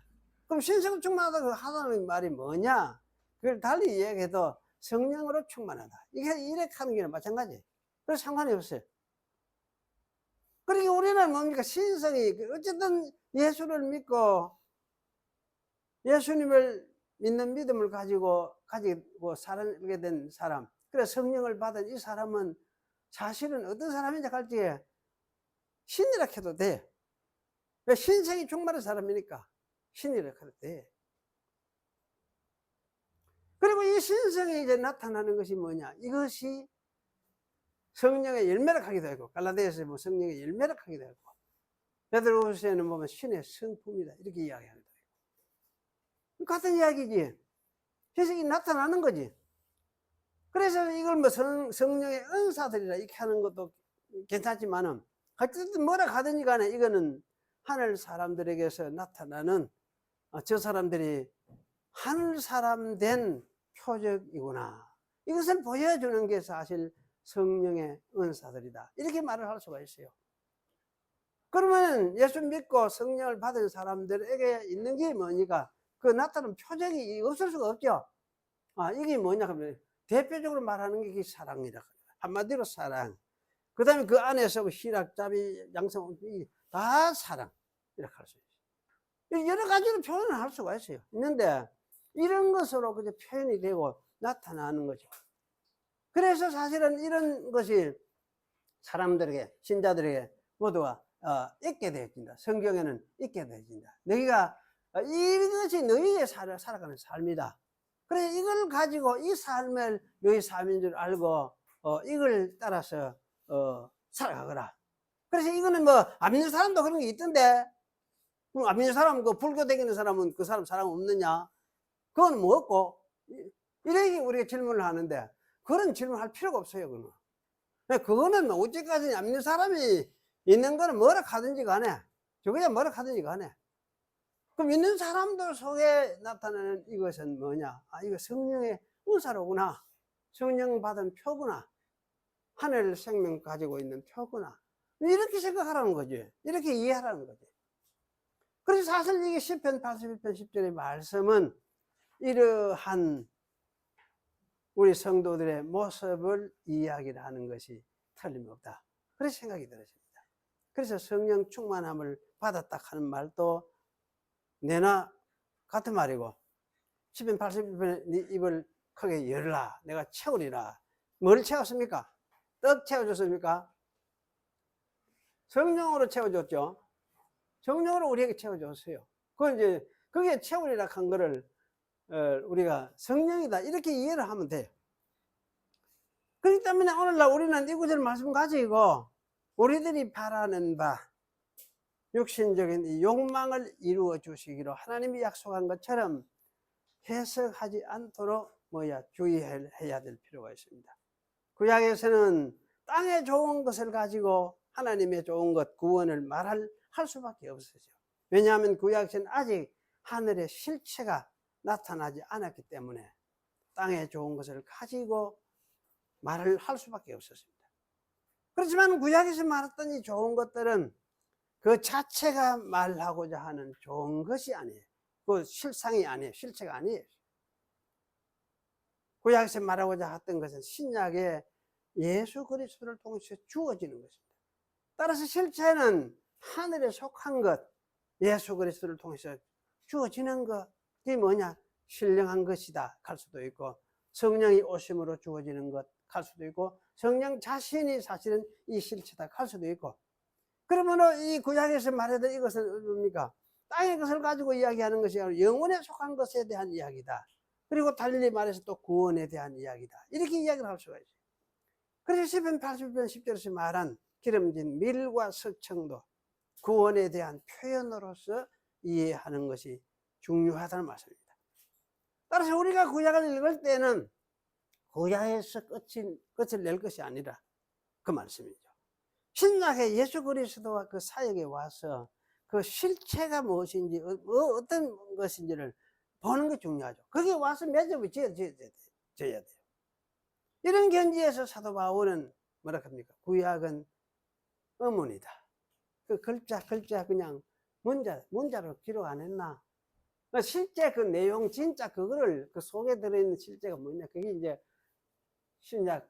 그럼 신성으로 충만하다 하다는 말이 뭐냐? 그걸 달리 이야기해도 성령으로 충만하다. 이렇게 하는 게 마찬가지. 그래서 상관이 없어요. 그러니까 우리는 뭡니까? 신성이, 어쨌든 예수를 믿고 예수님을 믿는 믿음을 가지고 살게 된 사람, 그래서 성령을 받은 이 사람은 사실은 어떤 사람인지 갈지에 신이라 해도 돼. 왜? 신성이 충만한 사람이니까 신이라 해도 돼. 그리고 이 신성이 이제 나타나는 것이 뭐냐? 이것이 성령의 열매를 하기도 하고, 갈라디아서에 보면 성령의 열매를 하기도 하고, 베드로후서에는 보면 신의 성품이다. 이렇게 이야기합니다. 같은 이야기지. 신성이 나타나는 거지. 그래서 이걸 뭐 성령의 은사들이라 이렇게 하는 것도 괜찮지만은, 어쨌든 뭐라 하든지 간에 이거는 하늘 사람들에게서 나타나는, 저 사람들이 하늘 사람 된 표적이구나. 이것을 보여주는 게 사실 성령의 은사들이다. 이렇게 말을 할 수가 있어요. 그러면 예수 믿고 성령을 받은 사람들에게 있는 게 뭐니까? 그 나타나는 표적이 없을 수가 없죠. 이게 뭐냐 하면 대표적으로 말하는 게 사랑이라. 한마디로 사랑. 그 다음에 그 안에서 희락, 자비, 양성, 다 사랑. 이렇게 할 수 있어요. 여러 가지로 표현을 할 수가 있어요. 있는데, 이런 것으로 그저 표현이 되고 나타나는 거죠. 그래서 사실은 이런 것이 사람들에게, 신자들에게 모두가 있게 되어진다. 성경에는 있게 되어진다. 너희가 이것이 너희의 살아가는 삶이다. 그래서 이걸 가지고 이 삶을 너희 삶인 줄 알고 이걸 따라서 살아가거라. 그래서 이거는 뭐 안 믿는 사람도 그런 게 있던데, 안 믿는 사람, 그 불교 다니는 사람은 그 사람 사랑 없느냐? 그건 뭐 없고, 이렇게 우리가 질문을 하는데 그런 질문할 필요가 없어요. 그거는 뭐 어찌까지 안 믿는 사람이 있는 거는 뭐라 하든지 간에, 저거야 뭐라 하든지 간에, 그럼 믿는 사람들 속에 나타나는 이것은 뭐냐? 이거 성령의 은사로구나. 성령 받은 표구나. 하늘 생명 가지고 있는 표구나. 이렇게 생각하라는 거지. 이렇게 이해하라는 거지. 그래서 사실 이게 시편 81편 10절의 말씀은 이러한 우리 성도들의 모습을 이야기를 하는 것이 틀림없다. 그래서 생각이 들었습니다. 그래서 성령 충만함을 받았다 하는 말도 내나 같은 말이고, 시편 81편에 네 입을 크게 열라, 내가 채우리라. 뭘 채웠습니까? 떡 채워줬습니까? 성령으로 채워줬죠. 성령으로 우리에게 채워줬어요. 그게 채우리라 한 거를 우리가 성령이다 이렇게 이해를 하면 돼요. 그렇기 때문에 오늘날 우리는 이 구절 말씀 가지고 우리들이 바라는 바 육신적인 이 욕망을 이루어 주시기로 하나님이 약속한 것처럼 해석하지 않도록 주의해야 될 필요가 있습니다. 구약에서는 땅에 좋은 것을 가지고 하나님의 좋은 것, 구원을 말할 수밖에 없었죠. 왜냐하면 구약에서는 아직 하늘의 실체가 나타나지 않았기 때문에 땅에 좋은 것을 가지고 말을 할 수밖에 없었습니다. 그렇지만 구약에서 말했던 이 좋은 것들은 그 자체가 말하고자 하는 좋은 것이 아니에요. 그 실상이 아니에요. 실체가 아니에요. 구약에서 말하고자 했던 것은 신약에 예수 그리스도를 통해서 주어지는 것입니다. 따라서 실체는 하늘에 속한 것, 예수 그리스도를 통해서 주어지는 것이 뭐냐? 신령한 것이다 갈 수도 있고, 성령이 오심으로 주어지는 것 갈 수도 있고, 성령 자신이 사실은 이 실체다 갈 수도 있고. 그러면 이 구약에서 말하던 이것은 뭡니까? 땅의 것을 가지고 이야기하는 것이 아니라 영혼에 속한 것에 대한 이야기다. 그리고 달리 말해서 또 구원에 대한 이야기다. 이렇게 이야기를 할 수가 있어요. 그래서 시편 80편 10절에서 말한 기름진 밀과 석청도 구원에 대한 표현으로서 이해하는 것이 중요하다는 말씀입니다. 따라서 우리가 구약을 읽을 때는 구약에서 끝을 낼 것이 아니라 그 말씀이죠. 신약의 예수 그리스도와 그 사역에 와서 그 실체가 무엇인지 어떤 것인지를 보는 게 중요하죠. 거기에 와서 매듭을 지어야 돼요. 이런 견지에서 사도 바울은 뭐라 합니까? 구약은 의문이다. 그 글자 그냥 문자로 기록 안 했나? 실제 그 내용 진짜 그거를 그 속에 들어있는 실제가 뭐냐? 그게 이제 신약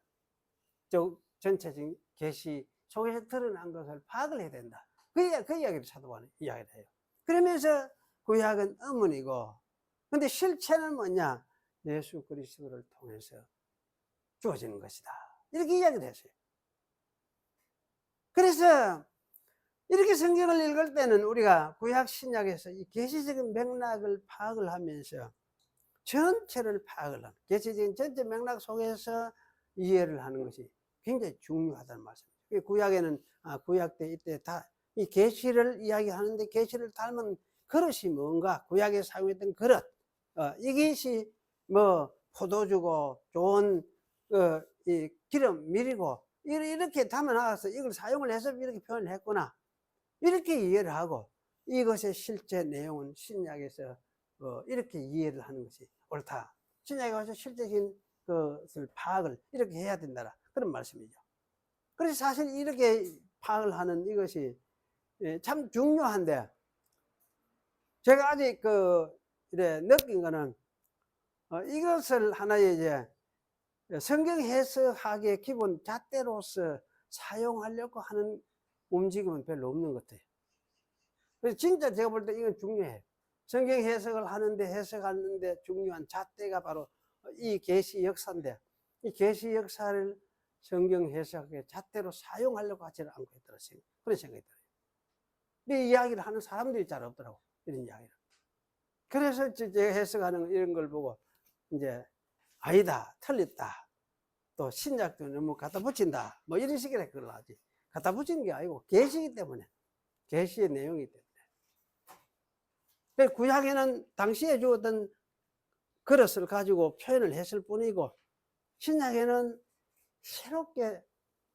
전체적인 계시 속에서 드러난 것을 파악을 해야 된다. 그 이야기를 사도 바울은 이야기를 해요. 그러면서 구약은 의문이고, 근데 실체는 뭐냐? 예수 그리스도를 통해서 주어지는 것이다. 이렇게 이야기를 했어요. 그래서 이렇게 성경을 읽을 때는 우리가 구약 신약에서 이 계시적인 맥락을 파악을 하면서 전체를 파악을 하는, 계시적인 전체 맥락 속에서 이해를 하는 것이 굉장히 중요하다는 말씀이에요. 구약에는 구약 때 이때 다 이 계시를 이야기하는데, 계시를 닮은 그릇이 뭔가, 구약에 사용했던 그릇, 이것이 뭐 포도주고 좋은 이 기름 밀이고 이렇게 담아놔서 이걸 사용을 해서 이렇게 표현을 했구나, 이렇게 이해를 하고, 이것의 실제 내용은 신약에서 이렇게 이해를 하는 것이 옳다. 신약에 와서 실제적인 것을 파악을 이렇게 해야 된다, 그런 말씀이죠. 그래서 사실 이렇게 파악을 하는 이것이 참 중요한데, 제가 아직 이래 느낀 거는 이것을 하나의 이제 성경 해석학의 기본 잣대로서 사용하려고 하는 움직임은 별로 없는 것 같아요. 그래서 진짜 제가 볼 때 이건 중요해요. 성경 해석을 하는데, 해석하는데 중요한 잣대가 바로 이 계시 역사인데, 이 계시 역사를 성경 해석의 잣대로 사용하려고 하지는 않고 있더라, 그런 생각이 들어요. 이 이야기를 하는 사람들이 잘 없더라고, 이런 이야기를. 그래서 제가 해석하는 이런 걸 보고 이제 아니다, 틀렸다, 또 신약도 너무 갖다 붙인다, 뭐 이런 식으로 그걸 하지, 갖다 붙이는 게 아니고 계시이기 때문에, 계시의 내용이기 때문에. 구약에는 당시에 주었던 그릇을 가지고 표현을 했을 뿐이고, 신약에는 새롭게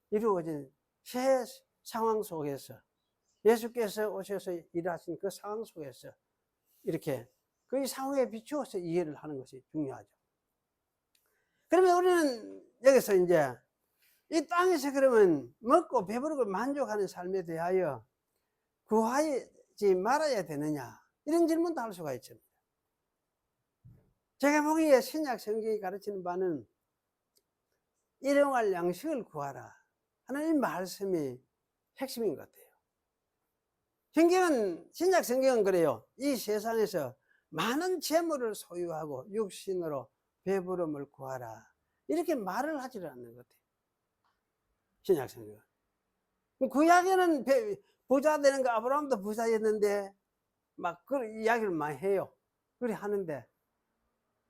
이루어진 새 상황 속에서, 예수께서 오셔서 일하신 그 상황 속에서 이렇게 그 상황에 비추어서 이해를 하는 것이 중요하죠. 그러면 우리는 여기서 이제 이 땅에서 그러면 먹고 배부르고 만족하는 삶에 대하여 구하지 말아야 되느냐, 이런 질문도 할 수가 있습니다. 제가 보기에 신약 성경이 가르치는 바는 일용할 양식을 구하라 하는 이 말씀이 핵심인 것 같아요. 신약 성경은 그래요. 이 세상에서 많은 재물을 소유하고 육신으로 배부름을 구하라, 이렇게 말을 하지를 않는 것 같아요, 신약 성경은. 구약에는 부자 되는 거, 아브라함도 부자였는데 막 그 이야기를 많이 해요. 그래 하는데,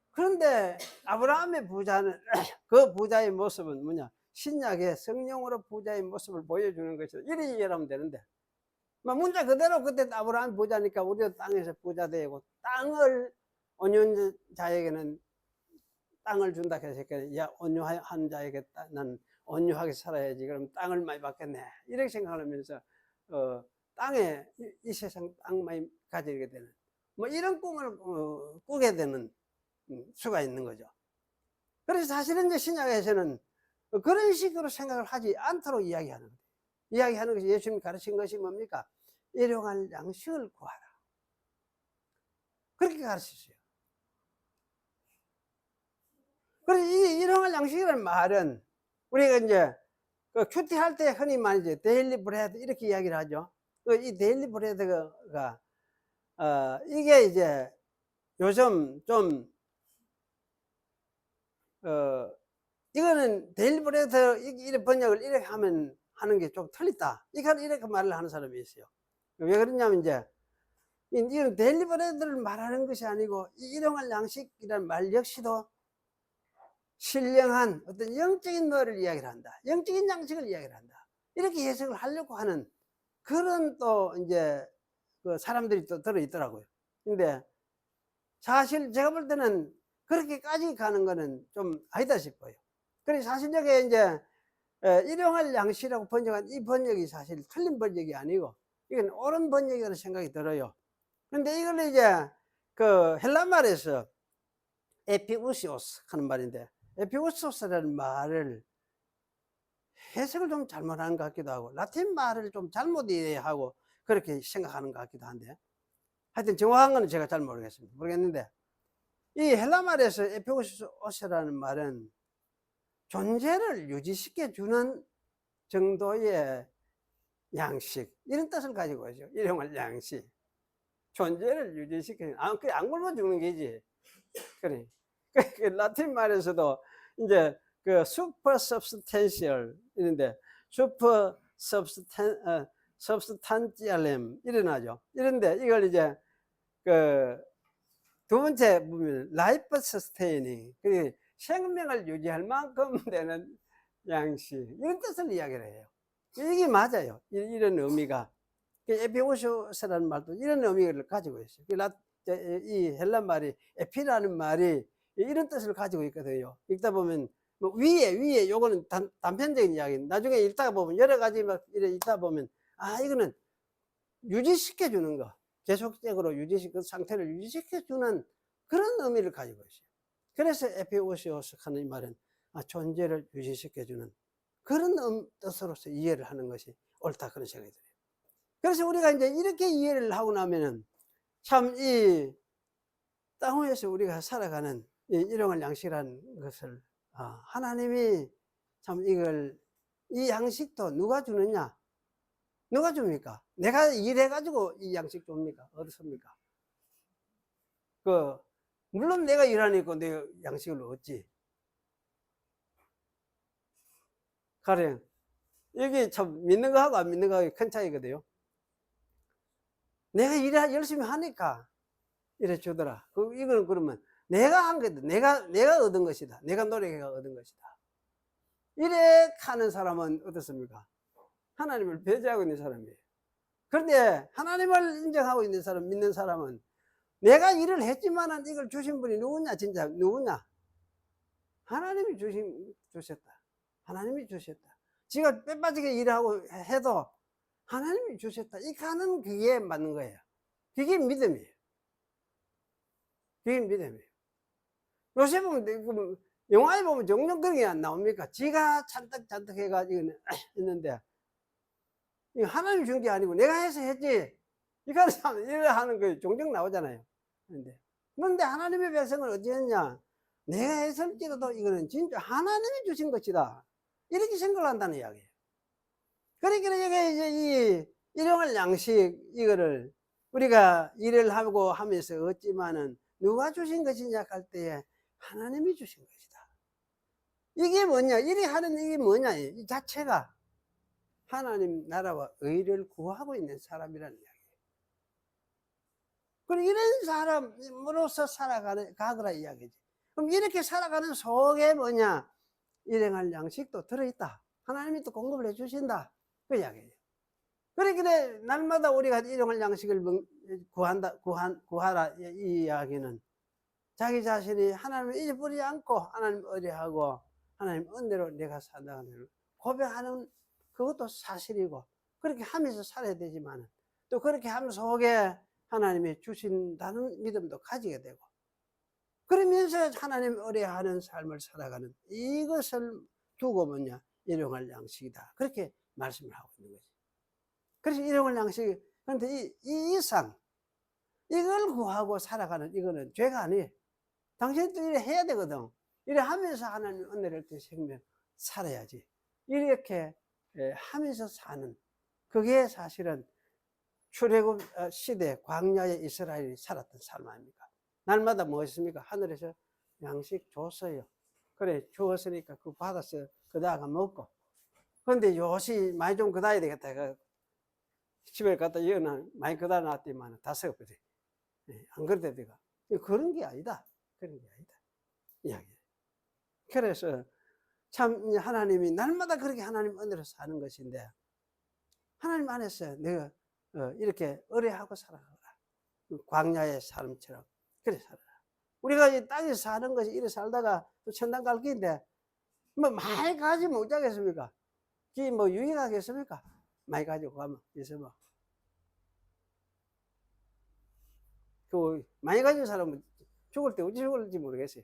그런데 아브라함의 부자는 그 부자의 모습은 뭐냐, 신약의 성령으로 부자의 모습을 보여주는 것이다, 이렇게 이해하면 되는데, 문자 그대로 그때 아브라함 부자니까 우리도 땅에서 부자 되고, 땅을 온유자에게는 땅을 준다 해서, 야, 온유한 자에게 난 온유하게 살아야지, 그럼 땅을 많이 받겠네, 이렇게 생각하면서 땅에 이 세상 땅 많이 가지게 되는 뭐 이런 꿈을 꾸게 되는 수가 있는 거죠. 그래서 사실은 이제 신약에서는 그런 식으로 생각을 하지 않도록 이야기하는 거예요. 이야기하는 것이, 예수님이 가르친 것이 뭡니까? 일용할 양식을 구하라, 그렇게 가르치셨어요. 그래서 이 일용할 양식이라는 말은 우리가 이제 큐티 할 때 흔히 말이죠, 데일리 브레드 이렇게 이야기를 하죠. 이 데일리 브레드가 이게 이제 요즘 좀 이거는 데일리 브레드 이렇게 번역을 이렇게 하는 게 좀 틀리다, 이렇게 말을 하는 사람이 있어요. 왜 그러냐면, 이제 이건 데일리 브레드를 말하는 것이 아니고, 이 일용할 양식이라는 말 역시도 신령한 어떤 영적인 뭐를 이야기를 한다, 영적인 양식을 이야기를 한다, 이렇게 해석을 하려고 하는 그런 또 이제 그 사람들이 또 들어있더라고요. 근데 사실 제가 볼 때는 그렇게까지 가는 거는 좀 아니다 싶어요. 그래서 사실 저게 이제 일용할 양식이라고 번역한 이 번역이 사실 틀린 번역이 아니고 이건 옳은 번역이라는 생각이 들어요. 근데 이걸 이제 그 헬라 말에서 에피우시오스 하는 말인데, 에피우시오스라는 말을 해석을 좀 잘못한 것 같기도 하고 라틴 말을 좀 잘못 이해하고 그렇게 생각하는 것 같기도 한데, 하여튼 정확한 건 제가 잘 모르겠는데, 이 헬라 말에서 에피우시오스라는 말은 존재를 유지시켜 주는 정도의 양식, 이런 뜻을 가지고 있죠. 일용할 양식, 존재를 유지시키는, 안 굶어 죽는 게지. 그래. 그 라틴 말에서도 이제 그 super substantial 이런데 super substantialem 일어나죠. 이런데 이걸 이제 그 두 번째 보면 life sustaining, 그 생명을 유지할 만큼 되는 양식, 이런 뜻을 이야기를 해요. 이게 맞아요. 이런 의미가. 에피오시오스라는 말도 이런 의미를 가지고 있어요. 이 헬란 말이 에피라는 말이 이런 뜻을 가지고 있거든요. 읽다 보면 뭐 위에 요거는 단편적인 이야기. 나중에 읽다가 보면 여러 가지 막 읽다 보면 이거는 유지시켜 주는 거, 계속적으로 그 상태를 유지시켜 주는 그런 의미를 가지고 있어요. 그래서 에피오시오스 하는 이 말은 존재를 유지시켜 주는 그런 뜻으로서 이해를 하는 것이 옳다, 그런 생각이 들어요. 그래서 우리가 이제 이렇게 이해를 하고 나면은 참 이 땅 위에서 우리가 살아가는 이 일용할 양식이라는 것을 하나님이 참 이걸, 이 양식도 누가 주느냐? 누가 줍니까? 내가 일해 가지고 이 양식 줍니까? 어떻습니까? 물론 내가 일하니까 내 양식을 얻지. 가령 여기 참 믿는 거하고 안 믿는 거하고 큰 차이거든요. 내가 열심히 하니까 이래 주더라. 이거는 그러면 내가 한 거다. 내가 얻은 것이다. 내가 노력해가 얻은 것이다. 이래 하는 사람은 어떻습니까? 하나님을 배제하고 있는 사람이에요. 그런데 하나님을 인정하고 있는 사람, 믿는 사람은 내가 일을 했지만은 이걸 주신 분이 누구냐? 진짜 누구냐? 하나님이 주셨다. 하나님이 주셨다. 지가 빼빠지게 일하고 해도 하나님이 주셨다. 이 가는 그게 맞는 거예요. 그게 믿음이에요. 그게 믿음이에요. 요새 보면, 영화에 보면 종종 그런 게 안 나옵니까? 지가 잔뜩 해가지고 있는데, 이거 하나님 준 게 아니고 내가 해서 했지. 이거 하는 거 종종 나오잖아요. 그런데 하나님의 백성은 어찌했냐? 내가 했을지라도 이거는 진짜 하나님이 주신 것이다. 이렇게 생각을 한다는 이야기예요. 그러니까 이게 이제 이 일용할 양식, 이거를 우리가 일을 하고 하면서 얻지만은 누가 주신 것이냐 할 때에 하나님이 주신 것이다. 이게 뭐냐? 일이 하는 이게 뭐냐? 이 자체가 하나님 나라와 의를 구하고 있는 사람이라는 이야기예요. 그럼 이런 사람으로서 가거라 이야기지. 그럼 이렇게 살아가는 속에 뭐냐? 일용할 양식도 들어있다. 하나님이 또 공급을 해주신다. 그 이야기예요. 그러니까 날마다 우리가 일용할 양식을 구하라 이 이야기는 자기 자신이 하나님을 잊어버리지 않고 하나님 의뢰하고 하나님 은혜로 내가 산다는 걸 고백하는, 그것도 사실이고 그렇게 하면서 살아야 되지만 또 그렇게 함 속에 하나님이 주신다는 믿음도 가지게 되고, 그러면서 하나님 의뢰하는 삶을 살아가는 이것을 두고 뭐냐? 일용할 양식이다. 그렇게 말씀을 하고 있는 거지. 그래서 일용할 양식이, 그런데 이 이상 이걸 구하고 살아가는 이거는 죄가 아니에요. 당신도 이래 해야 되거든. 이래 하면서 하나님 은혜를 되시면 살아야지. 이렇게 하면서 사는, 그게 사실은 출애굽 시대 광야에 이스라엘이 살았던 삶 아닙니까? 날마다 뭐 했습니까? 하늘에서 양식 줬어요. 그래 주었으니까 그거 받아서 그다가 먹고. 그런데 요시 많이 좀 그다야 되겠다. 집에 갖다 많이 그다 놨더만 다 썩어버려. 안 그래도 내가 그런 게 아니다. 그런 게 아니다. 이야기. 그래서 참 하나님이 날마다 그렇게 하나님 은혜로 사는 것인데, 하나님 안에서 내가 이렇게 의뢰하고 살아가라. 광야의 사람처럼 그래 살아라. 우리가 이 땅에서 사는 것이 이래 살다가 또 천당 갈 길인데 뭐 많이 가지 못하겠습니까? 뭐 유익하겠습니까? 많이 가지고 가면 있으면 그 많이 가진 사람은 죽을 때 어찌 죽을지 모르겠어요.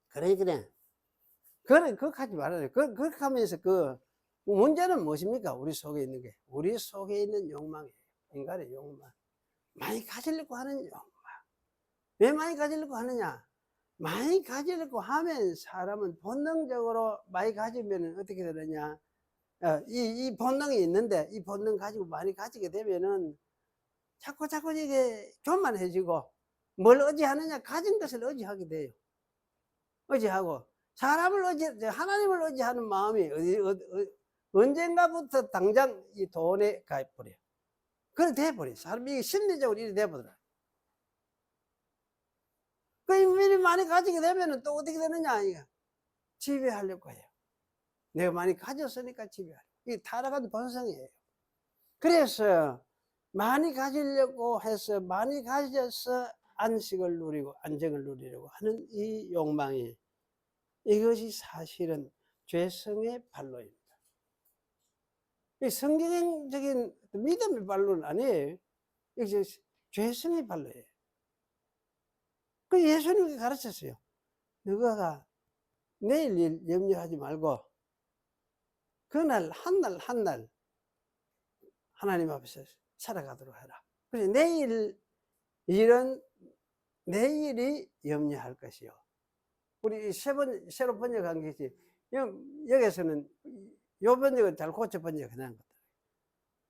그래. 그렇게 하지 말아요. 그렇게 하면서 문제는 무엇입니까? 우리 속에 있는 게. 우리 속에 있는 욕망이에요. 인간의 욕망. 많이 가지려고 하는 욕망. 왜 많이 가지려고 하느냐? 많이 가지려고 하면 사람은 본능적으로 많이 가지면 어떻게 되느냐? 이 본능이 있는데 이 본능 가지고 많이 가지게 되면은 자꾸 이게 교만해지고 뭘 의지하느냐? 가진 것을 의지하게 돼요. 의지하고 하나님을 의지하는 마음이 언젠가부터 당장 이 돈에 가버려. 그래 돼버려. 사람이 심리적으로 이래 돼버려. 그 인물이 많이 가지게 되면은 또 어떻게 되느냐? 이거 지배하려고 해요. 내가 많이 가졌으니까 지배하려고. 이게 타락한 본성이에요. 그래서 많이 가지려고 해서 많이 가져서 안식을 누리고 안정을 누리려고 하는 이 욕망이, 이것이 사실은 죄성의 발로입니다. 이 성경적인 믿음의 발로는 아니에요. 이게 죄성의 발로예요. 그 예수님이 가르쳤어요. 너가 내일 일 염려하지 말고 그날 한 날 하나님 앞에서 살아가도록 해라. 그래서 내일 일은 내일이 염려할 것이요. 우리 새로 번역한 것이 여기서는 요 번역은 잘 고쳐 번역하는 것.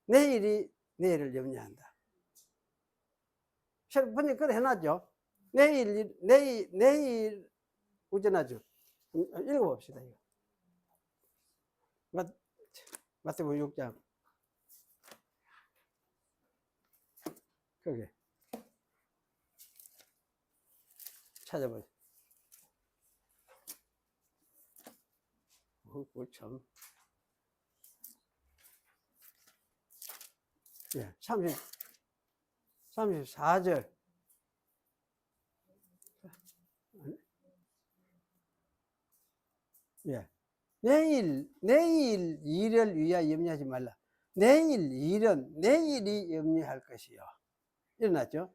내일이 내일을 염려한다. 새로 번역 그래 해놨죠. 내일 우전하죠. 읽어봅시다. 이거. 마태복음 6장. 거기 찾아보세요. 참. 예, 34절. 예. 내일 일을 위하여 염려하지 말라. 내일 일은 내일이 염려할 것이요. 일어났죠?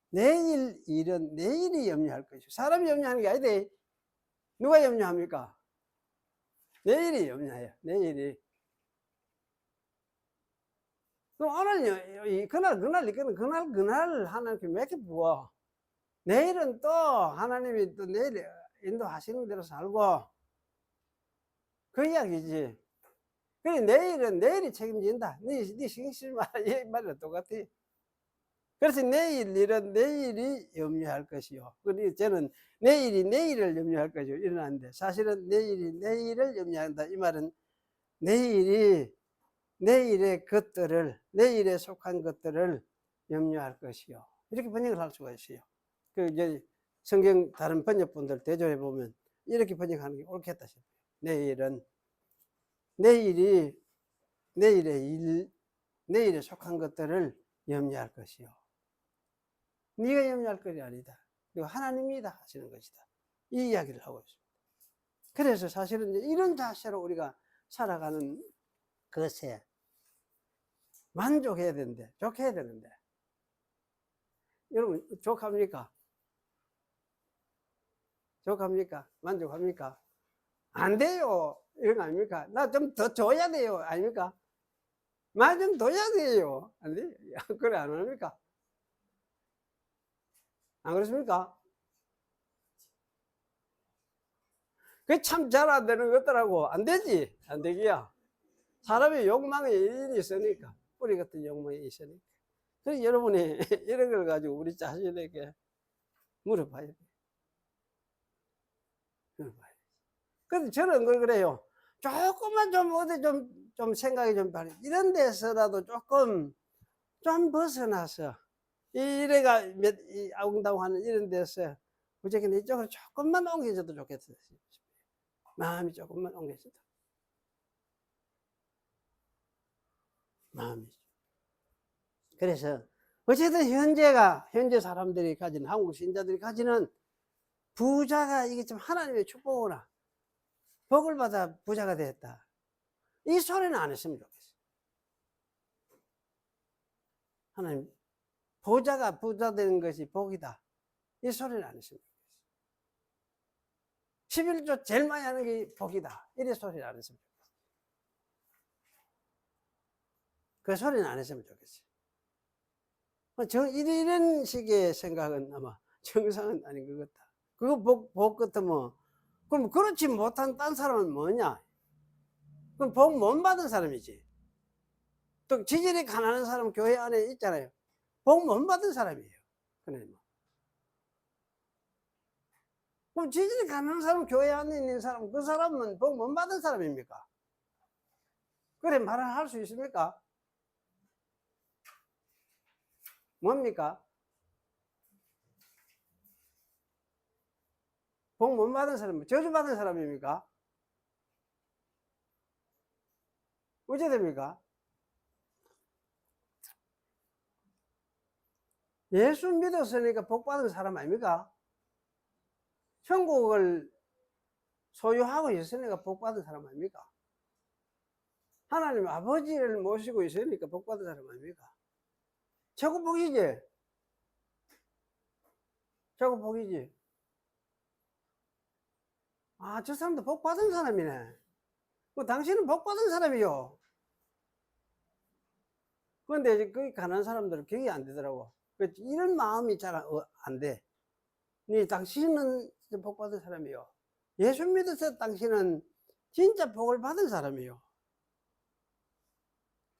내일 일은 내일이 염려할 것이요. 사람이 염려하는 게 아니대. 누가 염려합니까? 내일이 염려해요. 내일이. 그럼 오늘 그날 하나님께 몇 개 부어. 내일은 또 하나님이 또 내일 인도하시는 대로 살고, 그 이야기지. 그래, 내일은 내일이 책임진다. 네 신경 쓰지 마라. 이 말이랑 똑같아. 그래서 내일 일은 내일이 염려할 것이요. 그래서 저는 내일이 내일을 염려할 것이요. 일어났는데, 사실은 내일이 내일을 염려한다. 이 말은 내일의 것들을, 내일에 속한 것들을 염려할 것이요. 이렇게 번역을 할 수가 있어요. 이제 성경 다른 번역본들 대조해 보면 이렇게 번역하는 게 옳겠다 싶어요. 내일은 내일에 속한 것들을 염려할 것이요. 네가 염려할 것이 아니다. 이거 하나님이 다 하시는 것이다. 이 이야기를 하고 있습니다. 그래서 사실은 이런 자세로 우리가 살아가는 것에 만족해야 되는데, 족해야 되는데, 여러분 족합니까? 만족합니까? 안 돼요. 이런 거 아닙니까? 나 좀 더 줘야 돼요. 아닙니까? 말 좀 둬야 돼요. 안 돼? 그래, 안 합니까? 안 그렇습니까? 그게 참 잘 안 되는 것더라고. 안 되지. 안 되기야. 사람의 욕망이 일이 있으니까. 뿌리 같은 욕망이 있으니까. 그래서 여러분이 이런 걸 가지고 우리 자신에게 물어봐야 돼. 근데 저는 그래요. 조금만 좀 어디 좀 생각이 좀 바래. 이런 데서라도 조금 좀 벗어나서 이래가 아웅다웅 하는 이런 데서 무조건 이쪽으로 조금만 옮겨져도 좋겠어요. 마음이 조금만 옮겨져도. 마음이죠. 그래서 어쨌든 현재 사람들이 가지는, 한국 신자들이 가지는 부자가 이게 좀 하나님의 축복이나 복을 받아 부자가 되었다. 이 소리는 안 했으면 좋겠어요. 하나님, 부자가 부자 되는 것이 복이다. 이 소리는 안 했으면 좋겠어요. 11조 제일 많이 하는 게 복이다. 이런 소리는 안 했으면 좋겠어요. 그 소리는 안 했으면 좋겠어요. 이런 식의 생각은 아마 정상은 아닌 것 같다. 그거 복 같으면, 그럼 그렇지 못한 딴 사람은 뭐냐? 그럼 복 못 받은 사람이지. 또 지질이 가난한 사람 교회 안에 있잖아요. 복 못 받은 사람이에요. 그럼 지질이 가난한 사람 교회 안에 있는 사람, 그 사람은 복 못 받은 사람입니까? 그래 말을 할 수 있습니까? 뭡니까? 복 못 받은 사람은 저주받은 사람입니까? 어째 됩니까? 예수 믿었으니까 복 받은 사람 아닙니까? 천국을 소유하고 있으니까 복 받은 사람 아닙니까? 하나님 아버지를 모시고 있으니까 복 받은 사람 아닙니까? 최고 복이지. 최고 복이지. 아, 저 사람도 복 받은 사람이네. 뭐 당신은 복 받은 사람이요. 그런데 그 가난한 사람들은 그게 안 되더라고. 이런 마음이 잘 안 돼. 당신은 복 받은 사람이요. 예수 믿어서 당신은 진짜 복을 받은 사람이요.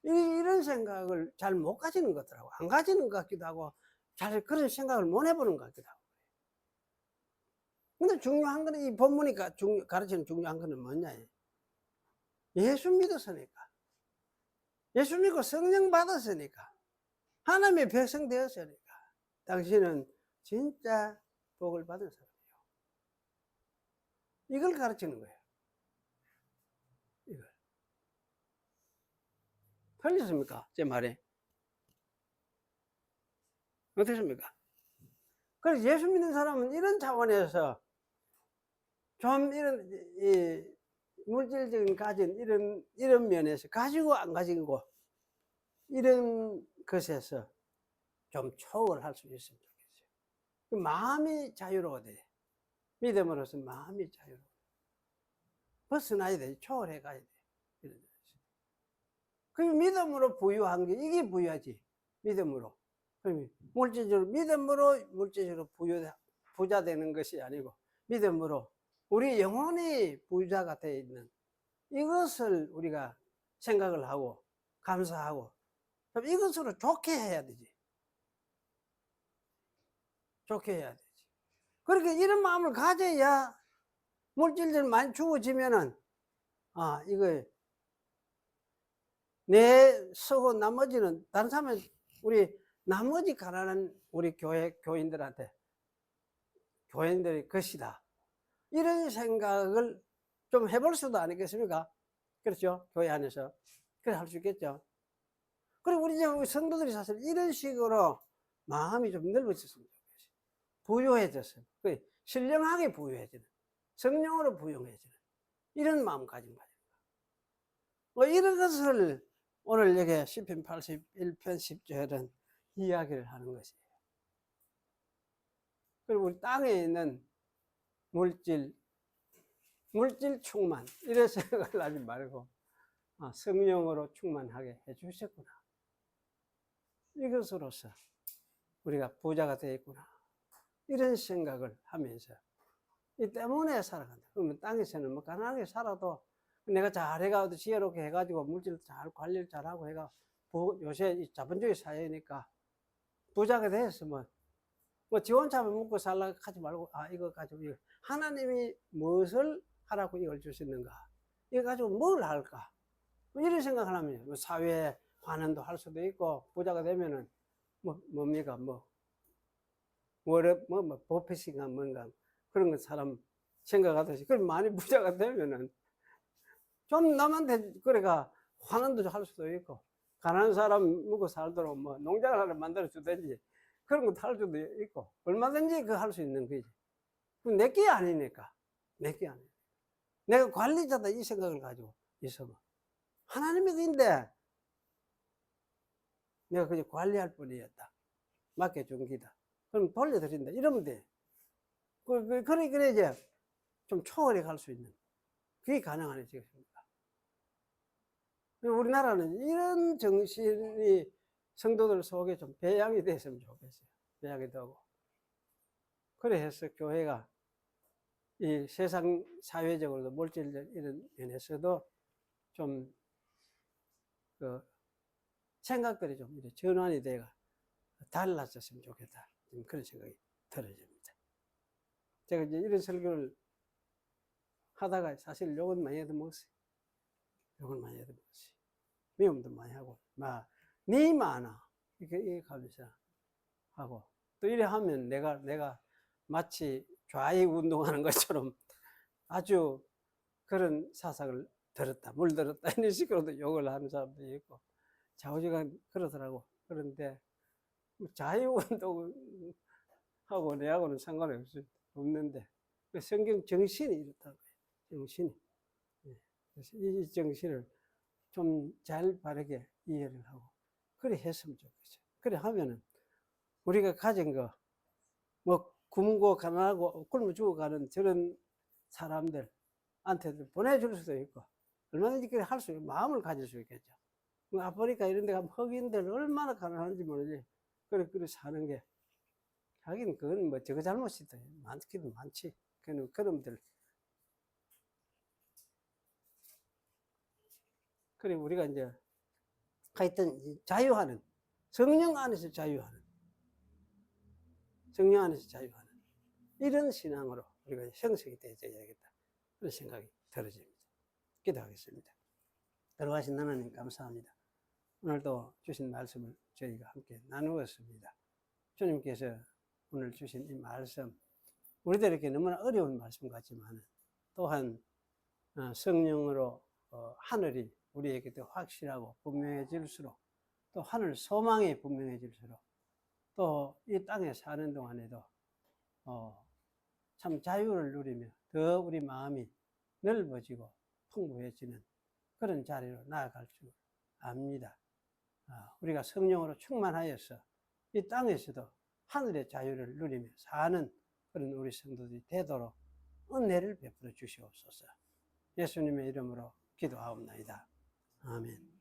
이런 생각을 잘 못 가지는 것 같더라고. 안 가지는 것 같기도 하고, 잘 그런 생각을 못 해보는 것 같기도 하고. 근데 중요한 거는, 이 본문이 가르치는 중요한 거는 뭐냐? 예수 믿었으니까. 예수 믿고 성령 받았으니까. 하나님의 백성 되었으니까. 당신은 진짜 복을 받은 사람이에요. 이걸 가르치는 거예요. 이걸. 틀렸습니까? 제 말에. 어떻습니까? 그래서 예수 믿는 사람은 이런 차원에서 좀 이런 물질적인 가진 이런 면에서 가지고 안 가지고 이런 것에서 좀 초월할 수 있으면 좋겠어요. 마음이 자유로워야 돼. 믿음으로서 마음이 자유로워. 벗어나야 돼. 초월해 가야 돼. 그 믿음으로 부유한 게 이게 부유하지. 믿음으로. 믿음으로 물질적으로 부자 되는 것이 아니고 믿음으로 우리 영혼이 부자가 되어 있는 이것을 우리가 생각을 하고 감사하고 이것으로 좋게 해야 되지. 좋게 해야 되지. 그렇게 이런 마음을 가져야 물질들 많이 주어지면은 이거 내 쓰고 나머지는 다른 사람은 우리 나머지 가난한 우리 교인들한테 교인들의 것이다. 이런 생각을 좀 해볼 수도 아니겠습니까? 그렇죠? 교회 안에서. 그래 할 수 있겠죠. 그리고 우리 성도들이 사실 이런 식으로 마음이 좀 넓어졌으면 좋겠어요. 부유해졌어요. 신령하게 부유해지는, 성령으로 부유해지는 이런 마음가짐 가지고. 이런 것을 오늘 여기 시편 81편 10절은 이야기를 하는 것이에요. 그리고 우리 땅에 있는 물질 충만 이런 생각을 하지 말고 성령으로 충만하게 해주셨구나. 이것으로서 우리가 부자가 되었구나. 이런 생각을 하면서 이 때문에 살아간다. 그러면 땅에서는 뭐 가난하게 살아도 내가 잘해가지고 지혜롭게 해가지고 물질 잘 관리를 잘하고 해가 요새 자본주의 사회니까 부자가 됐으면 뭐 지 혼자만 먹고 살라고 하지 말고 이거 가지고 하나님이 무엇을 하라고 이걸 주셨는가, 이거 가지고 뭘 할까, 이런 생각을 하면 뭐 사회 환원도 할 수도 있고 부자가 되면은 뭡니까 버핏인가 뭔가 그런 거 사람 생각하듯이 그럼 많이 부자가 되면은 좀 남한테 그래가 환원도 할 수도 있고 가난한 사람 먹고 살도록 뭐 농장을 하나 만들어 주든지 그런 것도 할 수도 있고 얼마든지 그 할 수 있는 거지. 내게 아니니까. 내게 아니니까. 내가 관리자다 이 생각을 가지고 있으면 하나님의 인데 내가 그냥 관리할 뿐이었다. 맡겨준 기다. 그럼 돌려드린다. 이러면 돼. 그래 이제 좀 초월해 갈 수 있는 그게 가능한 지겠습니까? 우리나라는 이런 정신이 성도들 속에 좀 배양이 됐으면 좋겠어요. 배양이 되고. 그래 해서 교회가 이 세상 사회적으로도 물질적 이런 면에서도 좀 그 생각들이 좀 이렇게 전환이 돼가 달라졌으면 좋겠다. 그런 생각이 들어집니다. 제가 이제 이런 설교를 하다가 사실 욕은 많이 얻어먹었어요. 욕을 많이 얻어먹었어요. 미움도 많이 하고, 니 많아. 이렇게 가면서 하고. 또 이래 하면 내가 마치 좌익 운동하는 것처럼 아주 그런 사상을 들었다, 물들었다, 이런 식으로도 욕을 하는 사람도 있고, 좌우지간 그러더라고. 그런데 자유운동하고 내하고는 상관이 없는데, 성경 정신이 이렇다고요. 정신이. 그래서 이 정신을 좀 잘 바르게 이해를 하고, 그래 했으면 좋겠어요. 그래 하면은, 우리가 가진 거, 굶고 가난하고 굶어 죽어가는 저런 사람들한테도 보내줄 수도 있고, 얼마든지 그래 할 수 있고, 마음을 가질 수 있겠죠. 아프리카 이런 데 가면 흑인들 얼마나 가난한지 모르지. 그래 사는 게, 하긴 그건 저거 잘못이다. 많기도 많지. 그놈들. 그래, 우리가 이제, 하여튼, 자유하는, 성령 안에서 자유하는, 성령 안에서 자유하는, 이런 신앙으로 우리가 형성이 되어야겠다. 그런 생각이 들어집니다. 기도하겠습니다. 들어가신 하나님 감사합니다. 오늘도 주신 말씀을 저희가 함께 나누었습니다. 주님께서 오늘 주신 이 말씀, 우리들에게 너무나 어려운 말씀 같지만 또한 성령으로 하늘이 우리에게 더 확실하고 분명해질수록, 또 하늘 소망이 분명해질수록, 또 이 땅에 사는 동안에도 참 자유를 누리며 더 우리 마음이 넓어지고 풍부해지는 그런 자리로 나아갈 줄 압니다. 우리가 성령으로 충만하여서 이 땅에서도 하늘의 자유를 누리며 사는 그런 우리 성도들이 되도록 은혜를 베풀어 주시옵소서. 예수님의 이름으로 기도하옵나이다. 아멘.